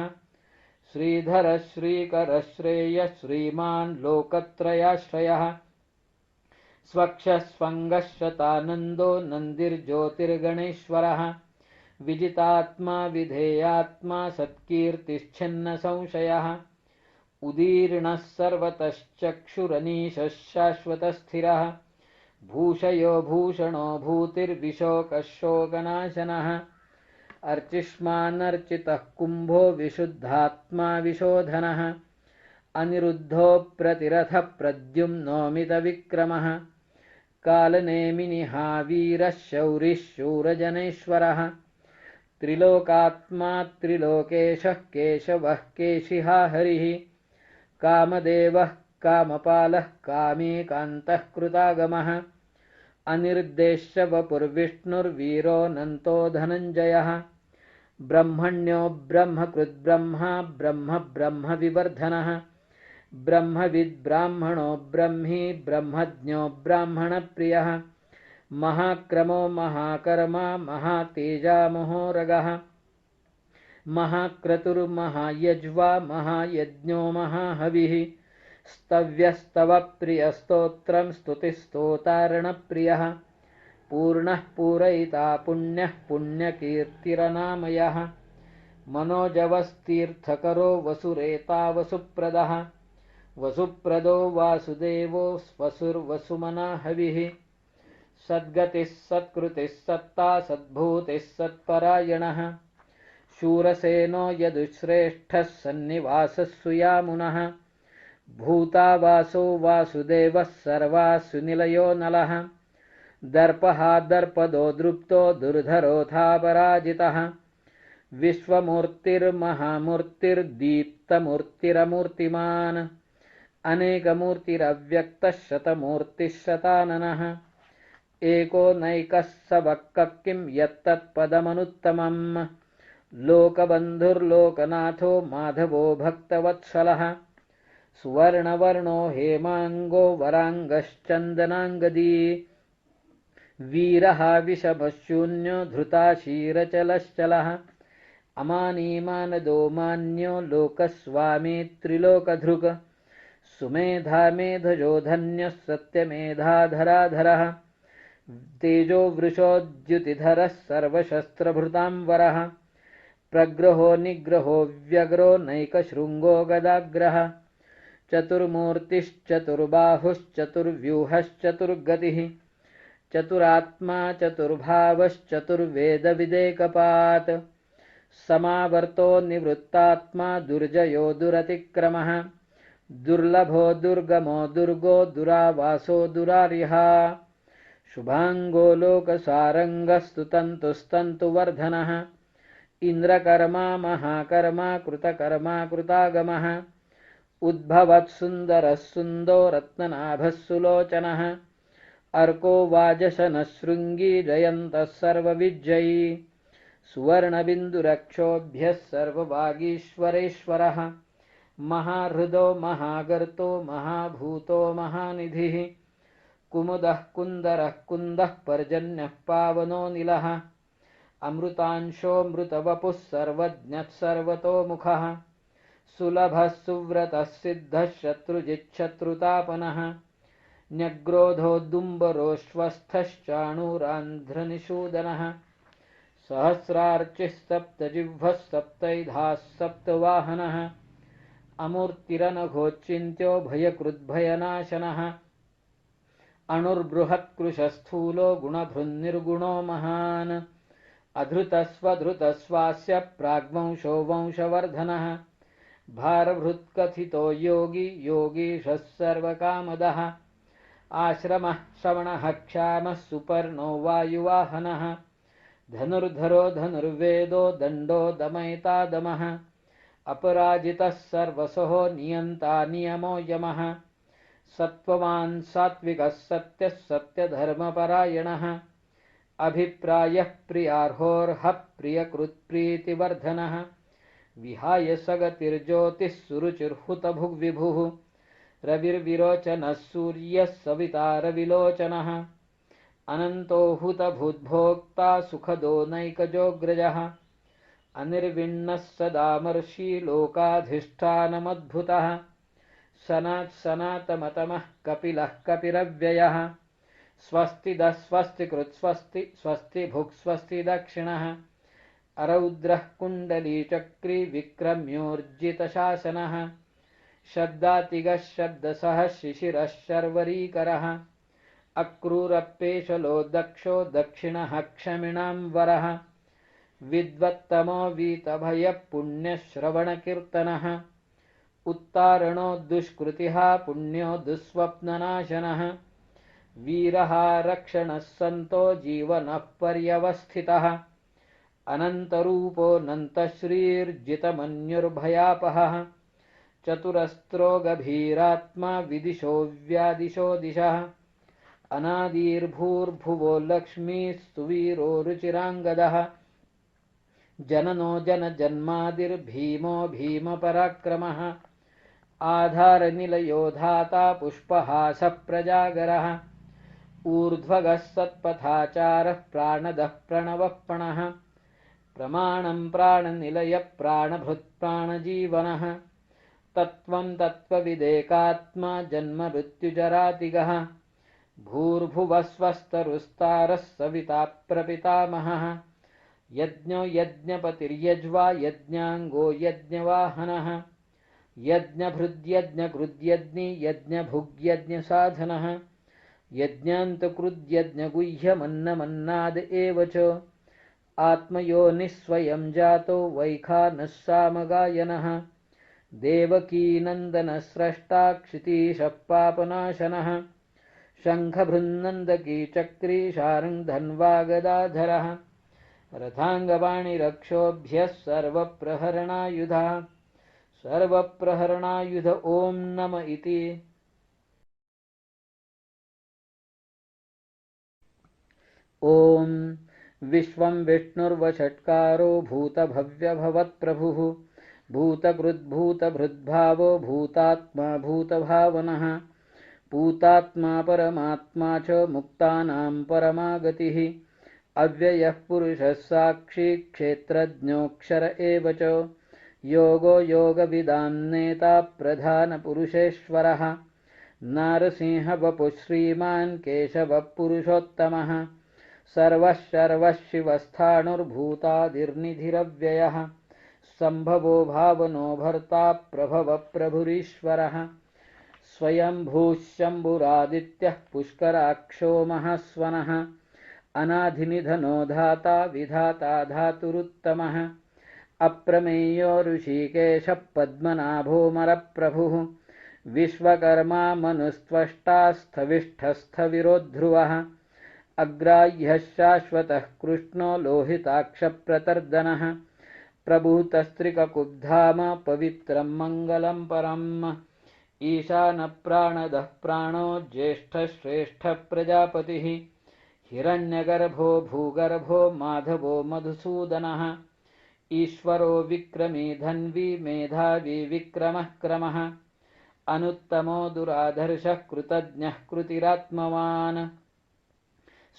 S1: श्रीधरः श्रीकरः श्रेयः श्रीमान् लोकत्रयाश्रयः स्वक्षः स्वङ्गः शतानन्दो नन्दिर्ज्योतिर्गणेश्वरः विजितात्मा विधेयात्मा सत्कीर्तिश्छिन्नसंशयः उदीर्णः सर्वतश्चक्षुरनीशः शाश्वतस्थिरः भूषयो भूषणो भूतिर्विशोकः शोकनाशनः अर्चिष्मानर्चितः कुम्भो विशुद्धात्मा विशोधनः अनिरुद्धो प्रतिरथः प्रद्युम्नोमितविक्रमः कालनेमिनिहावीरः शौरिः शूरजनेश्वरः त्रिलोकात्मा त्रिलोकेशः केशवः केशिहा हरिः कामदेवः कामपालः कामीकान्तः कृतागमः अनिर्देश्य वपुर्विष्णुर्वीरोऽनन्तो धनञ्जयः ब्रह्मण्यो ब्रह्मकृद्ब्रह्मा ब्रह्म ब्रह्मविवर्धनः ब्रह्मविद्ब्राह्मणो ब्रह्मी ब्रह्मज्ञो ब्राह्मणप्रियः महाक्रमो महाकर्मा महातेजा महोरगः महाक्रतुर्महायज्वा महायज्ञो महाहविः स्तव्यस्तव प्रियस्तोत्रं स्तुतिस्तोतारणप्रियः पूर्णः पूरयिता पुण्यः पुण्यकीर्तिरनामयः मनोजवस्तीर्थकरो वसुरेता वसुप्रदः वसुप्रदो वासुदेवो वसुर्वसुमना हविः सद्गतिः सत्कृतिः सत्ता सद्भूतिः सत्परायणः शूरसेनो यदुश्रेष्ठः सन्निवासः सुयामुनः भूतावासो वासुदेवः सर्वासु निलयो नलः दर्पः दर्पदो दृप्तो दुर्धरोऽथापराजितः विश्वमूर्तिर्महामूर्तिर्दीप्तमूर्तिरमूर्तिमान् अनेकमूर्तिरव्यक्तः शतमूर्तिः शताननः एको नैकः स वक्कः किं यत्तत्पदमनुत्तमम् लोकबन्धुर्लोकनाथो माधवो भक्तवत्सलः सुवर्णवर्णो हेमाङ्गो वराङ्गश्चन्दनाङ्गदी वीरः विषमशून्यो धृताशीरचलश्चलः अमानीमानदो मान्यो लोकस्वामी त्रिलोकधृक् सुमेधा मेधजो धन्यः सत्यमेधाधराधरः तेजो वृषोद्युतिधरः सर्वशस्त्रभृतांवरः प्रग्रहो निग्रहो व्यग्रो नैकशृङ्गो गदाग्रः चतुर्मूर्तिश्चतुर्बाहुश्चतुर्व्यूहश्चतुर्गतिः चतुरात्मा चतुर्भावश्चतुर्वेदविदेकपात् समावर्तो निवृत्तात्मा दुर्जयो दुरतिक्रमः दुर्लभो दुर्गमो दुर्गो दुरावासो दुरार्यः शुभाङ्गो लोकसारङ्गस्तुतन्तुस्तन्तुवर्धनः इन्द्रकर्मा महाकर्मा कृतकर्मा कृतागमः उद्भवत्सुन्दरः सुन्दो रत्ननाभः सुलोचनः अर्को वाजशनः शृङ्गी जयन्तः सर्वविजयी सुवर्णबिन्दुरक्षोभ्यः सर्ववागीश्वरेश्वरः महाहृदो महागर्तो महाभूतो महानिधिः कुमुदः कुन्दरः कुन्दः पर्जन्यः पावनो निलः अमृतांशोऽमृतवपुः सर्वज्ञः सर्वतोमुखः सुलभः सुव्रतः सिद्धः शत्रुजिच्छत्रुतापनः न्यग्रोधोद्दुम्बरोऽश्वस्थश्चाणूरान्ध्रनिषूदनः सहस्रार्चिः सप्तजिह्वः सप्तैधाः सप्तवाहनः अमूर्तिरनघोच्चिन्त्यो भयकृद्भयनाशनः अणुर्बृहत्कृशस्थूलो गुणभृन्निर्गुणो महान् अधृतस्वधृतस्वास्य प्राग्वंशो वंशवर्धनः भारभृत्कथितो योगी योगीशः सर्वकामदः आश्रमः श्रवणः क्षामः सुपर्णो वायुवाहनः धनुर्धरो धनुर्वेदो दण्डो दमयिता दमः अपराजितः सर्वसहो नियन्ता नियमो यमः सत्त्ववान् सात्विकः सत्यः सत्यधर्मपरायणः अभिप्रायः प्रियार्होर्हः प्रियकृत्प्रीतिवर्धनः विहाय सगतिर्ज्योतिः सुरुचिर्हुतभुग्विभुः रविर्विरोचनः सूर्यः सविता रविलोचनः अनन्तो हुतभूद्भोक्ता सुखदो नैकजोऽग्रजः अनिर्विण्णः सदामर्षि लोकाधिष्ठानमद्भुतः सनात्सनातमतमः कपिलः कपिरव्ययः स्वस्तिदः स्वस्तिकृत् स्वस्ति स्वस्ति भुक् स्वस्ति दक्षिणः अरौद्रः कुण्डलीचक्री विक्रम्योर्जितशासनः शब्दातिगः शब्दसः शिशिरः शर्वरीकरः अक्रूरपेशलो दक्षो दक्षिणः क्षमिणां वरः विद्वत्तमो वीतभयः पुण्यश्रवणकीर्तनः उत्तारणो दुष्कृतिः पुण्यो दुःस्वप्ननाशनः वीरः रक्षणः सन्तो जीवनः पर्यवस्थितः अनन्तरूपोऽनन्तश्रीर्जितमन्युर्भयापहः चतुरस्त्रो गभीरात्मा विदिशो व्यादिशो दिशः अनादिर्भूर्भुवो लक्ष्मीः सुवीरो रुचिराङ्गदः जननो जनजन्मादिर्भीमो भीमपराक्रमः आधारनिलयो धाता पुष्पहासः प्रजागरः ऊर्ध्वगः सत्पथाचारः प्राणदः प्रणवः प्रमाणं प्राणनिलयः प्राणभृत् प्राणजीवनः तत्त्वं तत्त्वविदेकात्मा जन्म मृत्युजरातिगः भूर्भुवः स्वस्तरुस्तारः सविता प्रपितामहः यज्ञो यज्ञपतिर्यज्वा यज्ञाङ्गो यज्ञवाहनः यज्ञभृद्यज्ञकृद्यज्ञि यज्ञभुग्यज्ञसाधनः यज्ञान्तकृद्यज्ञगुह्यमन्नमन्नाद एव च आत्मयोनिस्वयं जातो वैखानः सामगायनः देवकीनन्दनस्रष्टा क्षितीशः पापनाशनः शङ्खभृन्नन्दकी चक्री शार्ङ्गधन्वागदाधरः रथाङ्गपाणिरक्षोभ्यः सर्वप्रहरणायुधः सर्वप्रहरणायुध ॐ नम इति। ॐ विश्वं विष्णुर्वषट्कारो भूतभव्यभवत्प्रभुः भूतकृद्भूतभृद्भावो भूतात्मा भूतभावनः पूतात्मा परमात्मा च मुक्तानां परमागतिः अव्ययः पुरुषः साक्षी क्षेत्रज्ञोऽक्षर एव च योगो योगविदां नेता प्रधानपुरुषेश्वरः नारसिंहवपुः श्रीमान् केशवः पुरुषोत्तमः सर्वः सर्वः शिवस्थाणुर्भूतादिर्निधिरव्ययः सम्भवो भावनो भर्ता प्रभवः प्रभुरीश्वरः स्वयंभूः शम्भुरादित्यः पुष्कराक्षो महास्वनः अनाधिनिधनो धाता विधाता धातुरुत्तमः अप्रमेयो ऋषिकेशः पद्मनाभोऽमरप्रभुः विश्वकर्मा मनुस्त्वष्टा स्थविष्ठस्थविरोध्रुवः अग्राह्यः शाश्वतः कृष्णो लोहिताक्षप्रतर्दनः प्रभूतस्त्रिककुब्धाम पवित्रं मङ्गलं परम् ईशानप्राणदः प्राणो ज्येष्ठश्रेष्ठः प्रजापतिः हिरण्यगर्भो भूगर्भो माधवो मधुसूदनः ईश्वरो विक्रमी धन्वी मेधावी विक्रमः क्रमः अनुत्तमो दुराधर्षः कृतज्ञः कृतिरात्मवान्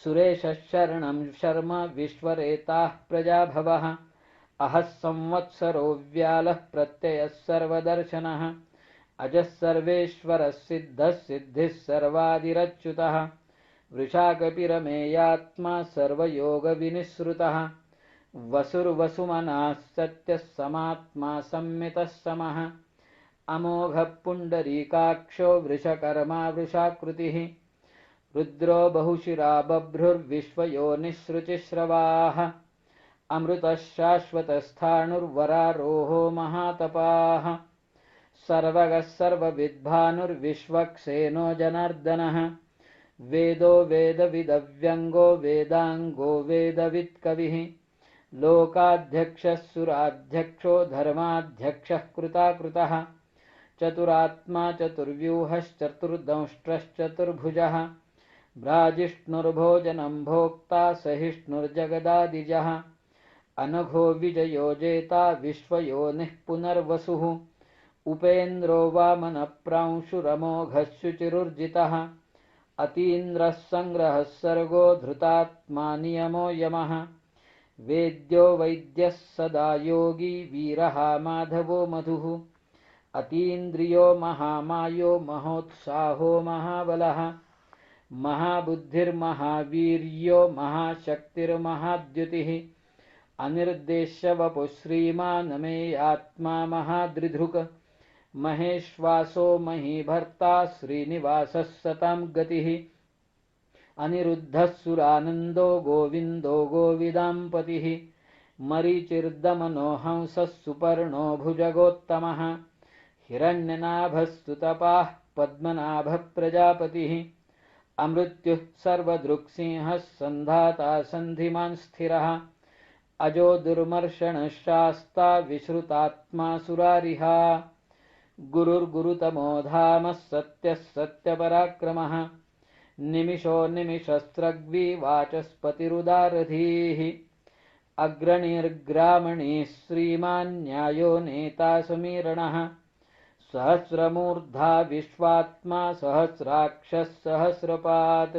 S1: सुरेशः शरणं शर्म विश्वरेताः प्रजाभवः अहः संवत्सरो व्यालः प्रत्ययः सर्वदर्शनः अजः सर्वेश्वरः सिद्धः सिद्धिः सर्वादिरच्युतः वृषाकपिरमेयात्मा सर्वयोगविनिःसृतः वसुर्वसुमनाः सत्यः समात्मा संमितः समः अमोघः पुण्डरीकाक्षो वृषकर्मा वृषाकृतिः रुद्रो बहुशिरा बभ्रुर्विश्वयोनिःसृचिस्रवाः अमृतः शाश्वतस्थाणुर्वरारोहो महातपाः सर्वगः सर्वविद्भानुर्विश्वक्सेनो जनार्दनः वेदो वेदविदव्यङ्गो वेदाङ्गो वेदवित्कविः लोकाध्यक्षः सुराध्यक्षो धर्माध्यक्षः कृताकृतः चतुरात्मा चतुर्व्यूहश्चतुर्दंष्ट्रश्चतुर्भुजः भ्राजिष्णुर्भोजनं भोक्ता सहिष्णुर्जगदादिजः अनघो विजयो जेता विश्वयोनिः पुनर्वसुः उपेन्द्रो वामनप्रांशुरमोघः शुचिरुर्जितः अतीन्द्रः सङ्ग्रहः सर्गो धृतात्मा नियमो यमः वेद्यो वैद्यः सदा योगी वीरः माधवो मधुः अतीन्द्रियो महामायो महोत्साहो महाबलः महाबुद्धिर्महावीर्यो महाशक्तिर्महाद्युतिः अनिर्देश्यवपुः श्रीमान् मे आत्मा महादृधृक् महेश्वासो महीभर्ता श्रीनिवासः सतां गतिः अनिरुद्धः सुरानन्दो गोविन्दो गोविदाम्पतिः मरीचिर्दमनो हंसः सुपर्णो भुजगोत्तमः हिरण्यनाभः सुतपाः पद्मनाभः प्रजापतिः अमृत्युः सर्वदृक्सिंहः सन्धाता सन्धिमान् स्थिरः अजो दुर्मर्षणः शास्ता विश्रुतात्मा सुरारिहा गुरुर्गुरुतमो धामः सत्यः सत्यपराक्रमः निमिषो निमिषस्रग्वी वाचस्पतिरुदारधीः अग्रणीर्ग्रामणीः श्रीमान् न्यायो नेता समीरणः सहस्रमूर्धा विश्वात्मा सहस्राक्षः सहस्रपात्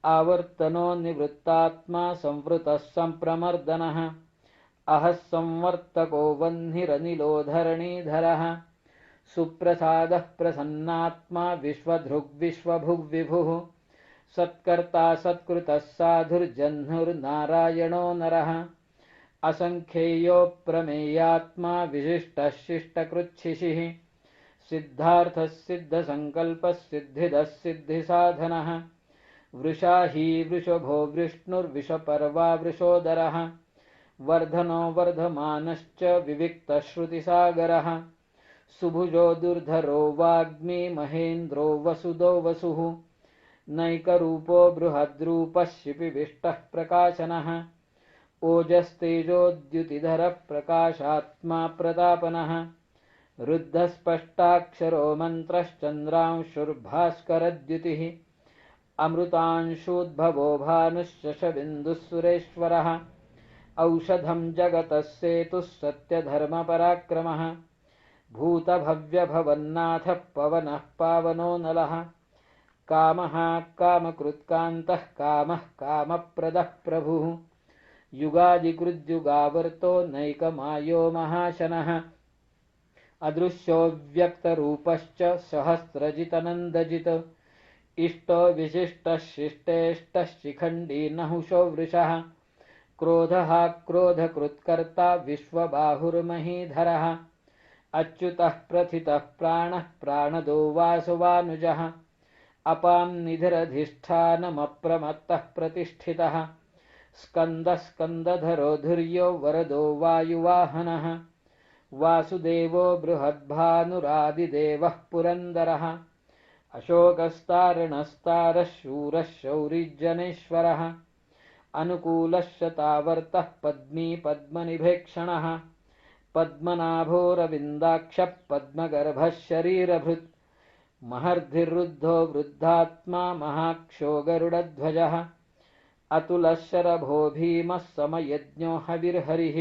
S1: आवर्तनो निवृत्तात्मा संवृतः सम्प्रमर्दनः अहः संवर्तको वह्निरनिलो धरणीधरः सुप्रसादः प्रसन्नात्मा विश्वधृग्विश्वभुग्विभुः सत्कर्ता सत्कृतः साधुर्जह्नुर्नारायणो नरः असंख्येयो प्रमेयात्मा विशिष्टः शिष्टकृच्छिशिः सिद्धार्थः सिद्धसङ्कल्पः सिद्धिदः सिद्धिसाधनः वृषा हि वृषभो विष्णुर्विषपर्वा वृषोदरः वर्धनो वर्धमानश्च विविक्तश्रुतिसागरः सुभुजो दुर्धरो वाग्मी महेन्द्रो वसुदो वसुः नैकरूपो बृहद्रूपः शिपिविष्टः प्रकाशनः ओजस्तेजोद्युतिधरः प्रकाशात्मा प्रतापनः रुद्धस्पष्टाक्षरो मन्त्रश्चन्द्रांशुर्भास्करद्युतिः अमृतांशूद्भवो भानुश्शशबिन्दुः सुरेश्वरः औषधं जगतः सेतुः सत्यधर्मपराक्रमः भूतभव्यभवन्नाथः पवनः पावनो नलः कामः कामकृत्कान्तः कामः कामप्रदः प्रभुः युगादिकृद्युगावर्तो नैकमायो महाशनः अदृश्यो व्यक्तरूपश्च सहस्रजितनन्दजित् इष्टो विशिष्टः शिष्टेष्टः शिखण्डी नहुषो वृषः क्रोधः क्रोधकृत्कर्ता विश्वबाहुर्महीधरः अच्युतः प्रथितः प्राणः प्राणदो वासवानुजः अपां निधिरधिष्ठानमप्रमत्तः प्रतिष्ठितः स्कन्दः स्कन्दधरो धुर्यो वरदो वायुवाहनः वासुदेवो बृहद्भानुरादिदेवः पुरन्दरः अशोकस्तारणस्तारः शूरः शौरिजनेश्वरः अनुकूलः शतावर्तः पद्मी पद्मनिभेक्षणः पद्मनाभोरविन्दाक्षः पद्मगर्भः शरीरभृत् महर्धिरुद्धो वृद्धात्मा महाक्षो गरुडध्वजः अतुलः शरभो भीमः समयज्ञो हविर्हरिः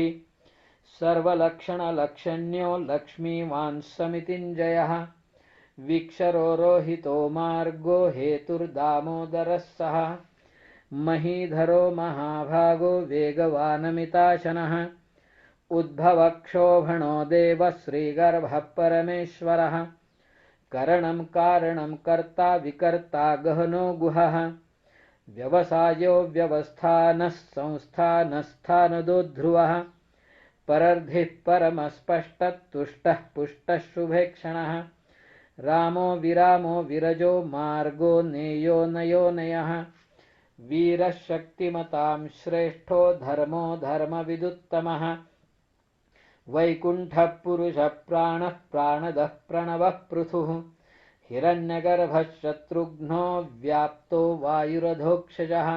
S1: सर्वलक्षणलक्षण्यो लक्ष्मीवान् समितिञ्जयः वीक्षरो रोहितो मार्गो हेतुर्दामोदरः सः महीधरो महाभागो वेगवानमिताशनः उद्भवक्षोभणो देवः श्रीगर्भः परमेश्वरः करणं कारणं कर्ता विकर्ता गहनो गुहः व्यवसायो व्यवस्थानः संस्थानस्थानदो ध्रुवः परर्धिः परमस्पष्टः तुष्टः पुष्टः शुभेक्षणः रामो विरामो विरजो मार्गो नेयो नयोनयः वीरः शक्तिमतां श्रेष्ठो धर्मो धर्मविदुत्तमः वैकुण्ठः पुरुषः प्राणः प्राणदः प्रणवः पृथुः हिरण्यगर्भः शत्रुघ्नो व्याप्तो वायुरधोक्षजः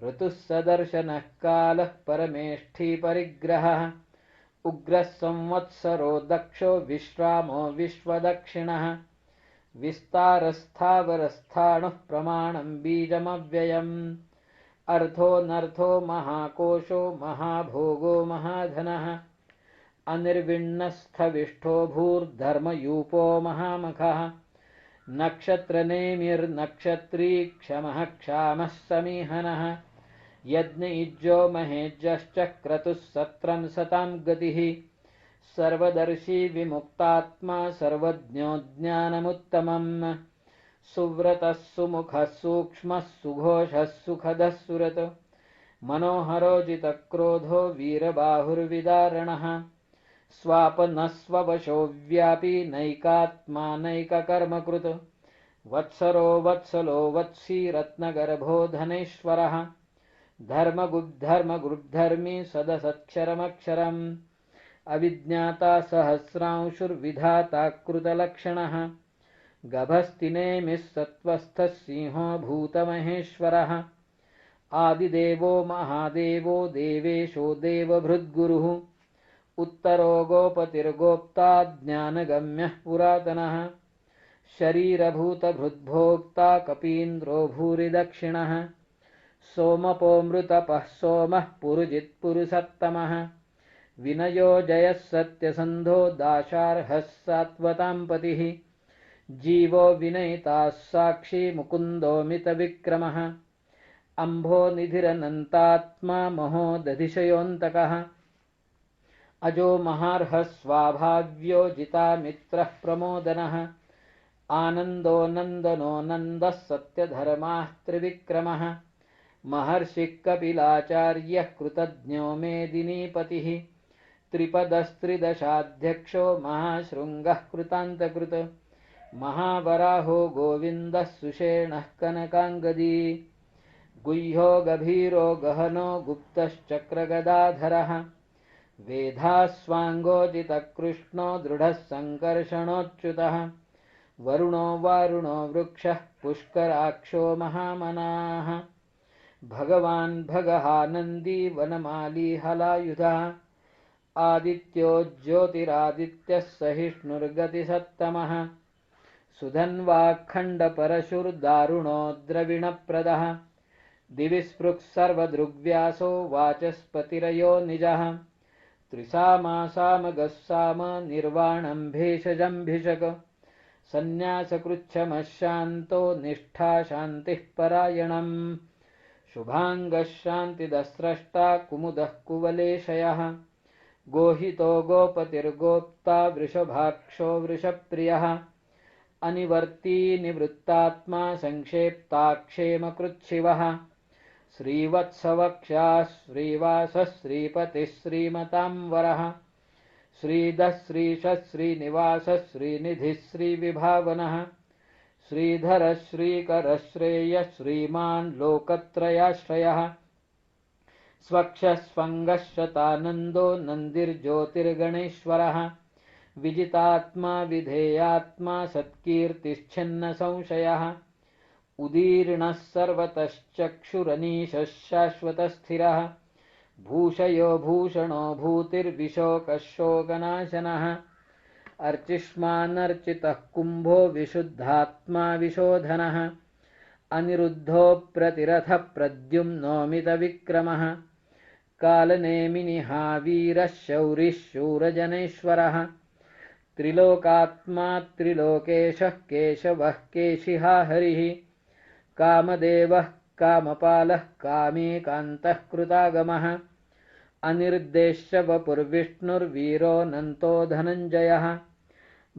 S1: ऋतुः सदर्शनः कालः परमेष्ठी परिग्रहः उग्रः संवत्सरो दक्षो विश्रामो विश्वदक्षिणः विस्तारस्थावरस्थाणुः प्रमाणं बीजमव्ययम् अर्थोऽनर्थो महाकोशो महाभोगो महाधनः अनिर्विण्णस्थविष्ठो भूर्धर्मयूपो महामखः नक्षत्रनेमिर्नक्षत्री क्षमः क्षामः समीहनः यज्ञयुज्यो महेज्यश्च क्रतुः सत्रं सतां गतिः सर्वदर्शी विमुक्तात्मा सर्वज्ञो ज्ञानमुत्तमम् सुव्रतः सुमुखः सूक्ष्मः सुघोषः सुखदः सुरत् मनोहरो जितक्रोधो वीरबाहुर्विदारणः स्वापनः स्ववशो व्यापी नैकात्मा नैककर्मकृत् वत्सरो वत्सलो वत्सी रत्नगर्भो धनेश्वरः धर्मगुद्धर्मी सदसत्क्षरमक्षरम् अविज्ञाता सहस्रांशुर्विधाता कृतलक्षणः गभस्तिनेमिः सत्त्वस्थः सिंहो भूतमहेश्वरः आदिदेवो महादेवो देवेशो देवभृद्गुरुः उत्तरो गोपतिर्गोप्ता ज्ञानगम्यः पुरातनः शरीरभूतभृद्भोक्ता कपीन्द्रो भूरिदक्षिणः सोमपोऽमृतपः सोमः पुरुजित्पुरुषत्तमः विनयो जयः सत्यसन्धो दाशार्हः सात्वतां पतिः जीवो विनयिताः साक्षी मुकुन्दोऽमितविक्रमः अम्भो निधिरनन्तात्मा महोदधिशयोऽन्तकः अजो महार्हः स्वाभाव्यो जितामित्रः प्रमोदनः आनन्दो नन्दनो नन्दः सत्यधर्माः त्रिविक्रमः महर्षिः कपिलाचार्यः कृतज्ञो मेदिनीपतिः त्रिपदस्त्रिदशाध्यक्षो महाशृङ्गः कृतान्तकृत् महावराहो गोविन्दः सुषेणः कनकाङ्गदी गुह्यो गभीरो गहनो गुप्तश्चक्रगदाधरः वेधास्वाङ्गोजितकृष्णो दृढः सङ्कर्षणोच्युतः वरुणो वारुणो वृक्षः पुष्कराक्षो महामनाः भगवान् भगहानन्दी वनमाली हलायुधः आदित्यो ज्योतिरादित्यः सहिष्णुर्गतिसत्तमः सुधन्वाखण्डपरशुर्दारुणो द्रविणप्रदः दिवि स्पृक् सर्वदृग्व्यासो वाचस्पतिरयो निजः त्रिसामासामगः साम निर्वाणं भेषजम्भिषक सन्न्यासकृच्छमः शान्तो निष्ठा शान्तिः परायणम् शुभाङ्गः शान्तिदस्रष्टा कुमुदः कुवलेशयः गोहितो गोपतिर्गोप्ता वृषभाक्षो वृषप्रियः अनिवर्ती निवृत्तात्मा संक्षेप्ताक्षेमकृच्छिवः श्रीवत्सवक्षाः श्रीवासः श्रीपतिः श्रीमतांवरः श्रीधः श्रीशः श्रीनिवासः श्रीनिधिः श्रीविभावनः श्रीधरः श्रीकरः श्रेयः श्रीमान् लोकत्रयाश्रयः स्वक्षः स्वङ्गः शतानन्दो नन्दिर्ज्योतिर्गणेश्वरः विजितात्मा विधेयात्मा सत्कीर्तिश्छिन्नसंशयः उदीर्णः सर्वतश्चक्षुरनीशः शाश्वतस्थिरः भूषयो भूषणो भूतिर्विशोकः शोकनाशनः अर्चिष्मानर्चितः कुम्भो विशुद्धात्मा विशोधनः अनिरुद्धो प्रतिरथः प्रद्युम्नोमितविक्रमः कालनेमिनिहावीरः शौरिः शूरजनेश्वरः त्रिलोकात्मा त्रिलोकेशः केशवः केशिहा हरिः कामदेवः कामपालः कामेकान्तः कृतागमः अनिर्देश्य वपुर्विष्णुर्वीरोऽनन्तो धनञ्जयः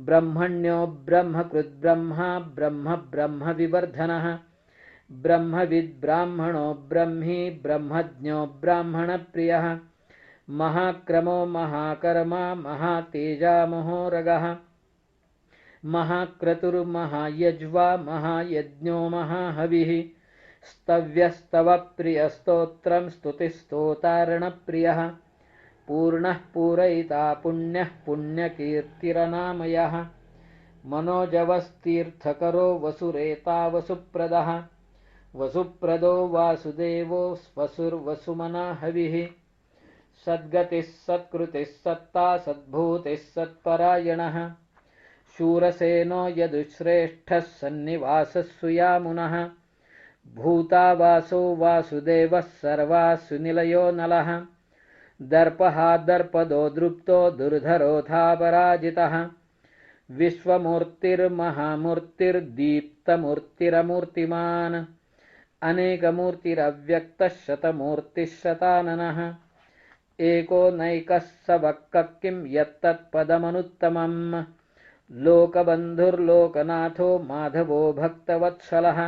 S1: ब्रह्मण्यो ब्रह्मकृद्ब्रह्मा ब्रह्म ब्रह्मविवर्धनः ब्रह्मविद् ब्राह्मणो ब्रह्मी ब्रह्मज्ञो ब्राह्मणप्रियः महाक्रमो महाकर्मा महातेजा महोरगः महाक्रतुर्महायज्वा महायज्ञो महाहविः स्तव्यस्तवप्रियस्तोत्रं स्तुतिस्तोतारणप्रियः पूर्णः पूरयिता पुण्यः पुण्यकीर्तिरनामयः मनोजवस्तीर्थकरो वसुरेता वसुप्रदः वसुप्रदो वासुदेवो वसुर्वसुमना हविः सद्गतिः सत्कृतिः सत्ता सद्भूतिः सत्परायणः शूरसेनो यदुश्रेष्ठः सन्निवासः सुयामुनः भूतावासो वासुदेवः सर्वासुनिलयो नलः दर्पः दर्पदो दृप्तो दुर्धरोऽथापराजितः विश्वमूर्तिर्महामूर्तिर्दीप्तमूर्तिरमूर्तिमान् अनेकमूर्तिरव्यक्तः शतमूर्तिः शताननः एको नैकः स वक्कः किं यत्तत्पदमनुत्तमम् लोकबन्धुर्लोकनाथो माधवो भक्तवत्सलः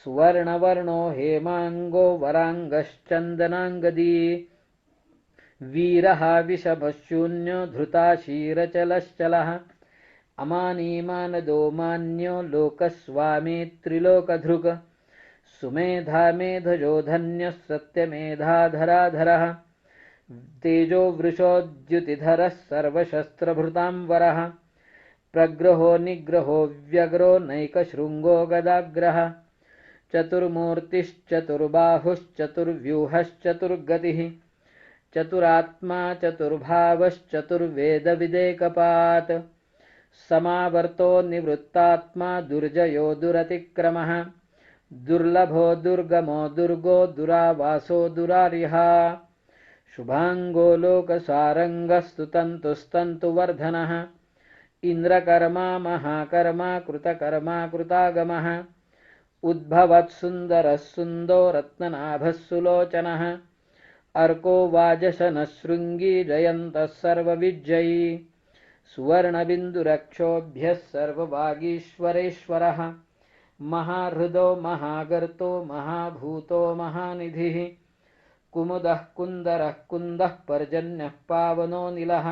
S1: सुवर्णवर्णो हेमाङ्गो वराङ्गश्चन्दनाङ्गदी वीरः विषमशून्यो धृताशीरचलश्चलः अमानीमानदो मान्यो लोकस्वामी त्रिलोकधृक् सुमेधा मेधजो धन्यः सत्यमेधाधराधरः तेजो वृषोद्युतिधरः सर्वशस्त्रभृतांवरः प्रग्रहो निग्रहो व्यग्रो नैकशृङ्गो गदाग्रः चतुर्मूर्तिश्चतुर्बाहुश्चतुर्व्यूहश्चतुर्गतिः चतुरात्मा चतुर्भावश्चतुर्वेदविदेकपात् समावर्तो निवृत्तात्मा दुर्जयो दुरतिक्रमः दुर्लभो दुर्गमो दुर्गो दुरावासो दुरार्यः शुभाङ्गो लोकसारङ्गस्तुतन्तुस्तन्तुवर्धनः इन्द्रकर्मा महाकर्मा कृतकर्मा कृतागमः उद्भवत्सुन्दरः सुन्दो रत्ननाभः सुलोचनः अर्को वाजशनशृङ्गी जयन्तः सर्वविजयी सुवर्णबिन्दुरक्षोभ्यः सर्ववागीश्वरेश्वरः महाहृदो महागर्तो महाभूतो महानिधिः कुमुदः कुन्दरः कुन्दः पर्जन्यः पावनो निलः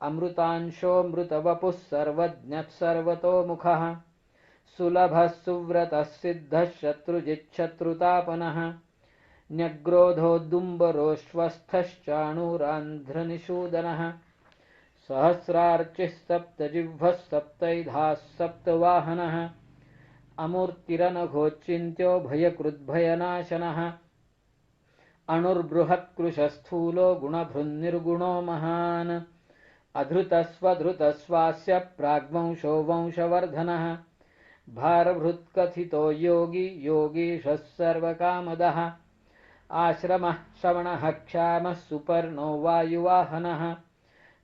S1: अमृतांशोऽमृतवपुः सर्वज्ञः सर्वतोमुखः सुलभः सुव्रतः सिद्धः शत्रुजिच्छत्रुतापनः न्यग्रोधोद्दुम्बरोऽश्वस्थश्चाणूरान्ध्रनिषूदनः सहस्रार्चिः सप्तजिह्वः सप्तैधाः सप्तवाहनः अमूर्तिरनघोच्चिन्त्यो भयकृद्भयनाशनः अणुर्बृहत्कृशस्थूलो गुणभृन्निर्गुणो महान् अधृतस्वधृतस्वास्य प्राग्वंशो वंशवर्धनः भारभृत्कथितो योगी योगीशः सर्वकामदः आश्रमः श्रवणः क्षामः सुपर्णो वायुवाहनः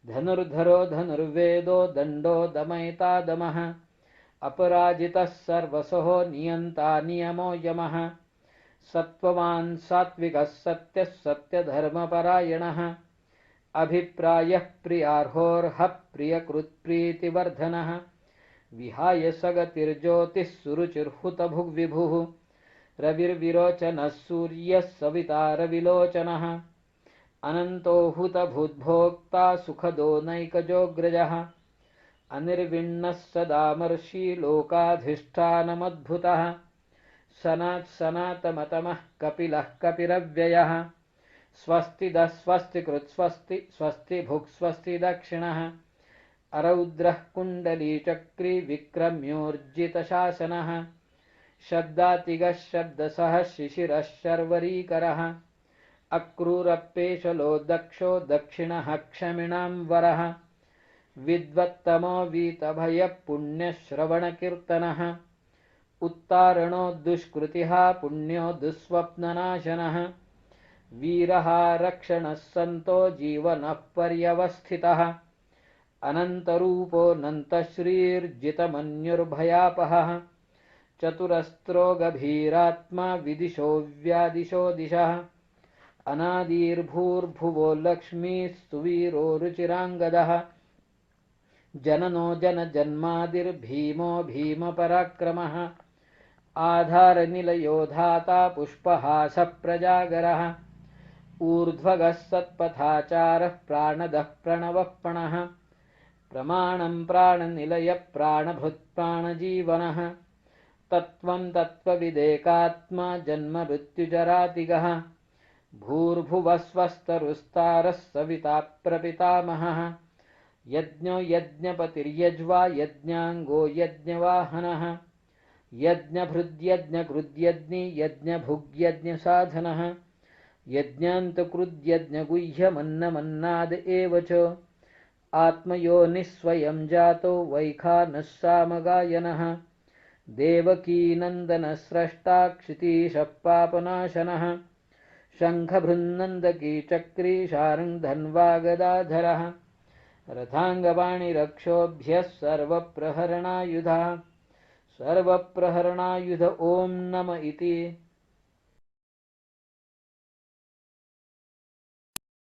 S1: धनुर्धरो धनुर्वेदो दण्डो दमयितादमः अपराजितः सर्वसहो नियन्ता नियमो यमः सत्त्ववान् सात्विकः सत्यः सत्यधर्मपरायणः अभिप्रायः प्रियार्होर्हः प्रियकृत्प्रीतिवर्धनः विहाय सगतिर्ज्योतिः सुरुचिर्हुतभुग्विभुः रविर्विरोचनः सूर्यः सविता रविलोचनः अनन्तो हुतभूद्भोक्ता सुखदो नैकजोऽग्रजः अनिर्विण्णः सदामर्षि लोकाधिष्ठानमद्भुतः सनात्सनातमतमः कपिलः कपिरव्ययः स्वस्तिदः स्वस्तिकृत् स्वस्ति स्वस्तिभुक् स्वस्ति दक्षिणः अरौद्रः कुण्डलीचक्री विक्रम्योर्जितशासनः शब्दातिगः शब्दसः शिशिरः शर्वरीकरः अक्रूरपेशलो दक्षो दक्षिणः क्षमिणां वरः विद्वत्तमो वीतभयः पुण्यश्रवणकीर्तनः उत्तारणो दुष्कृतिः पुण्यो दुःस्वप्ननाशनः वीरः रक्षणः सन्तो जीवनः पर्यवस्थितः अनन्तरूपोऽनन्तश्रीर्जितमन्युर्भयापहः चतुरस्त्रो गभीरात्मा विदिशो व्यादिशो दिशः अनादिर्भूर्भुवो लक्ष्मीः सुवीरो रुचिराङ्गदः जननो जनजन्मादिर्भीमो भीमपराक्रमः आधारनिलयो धाता पुष्पहासप्रजागरः ऊर्ध्वगः सत्पथाचारः प्राणदः प्रणवः प्रमाणं प्राणनिलयः प्राणभृत्प्राणजीवनः तत्त्वं तत्त्वविदेकात्मा जन्ममृत्युजरातिगः भूर्भुवः स्वस्तरुस्तारः सविता प्रपितामहः यज्ञो यज्ञपतिर्यज्वा यज्ञाङ्गो यज्ञवाहनः यज्ञभृद्यज्ञकृद्यज्ञि यज्ञभुग्यज्ञसाधनः यज्ञान्तकृद्यज्ञगुह्यमन्नमन्नाद एव च आत्मयोनिस्वयं जातो वैखानः सामगायनः देवकीनन्दनस्रष्टा क्षितीशः पापनाशनः शङ्खभृन्नन्दकी चक्री शार्ङ्गधन्वागदाधरः रथाङ्गवाणिरक्षोभ्यः सर्वप्रहरणायुधः सर्वप्रहरणायुध ॐ नम इति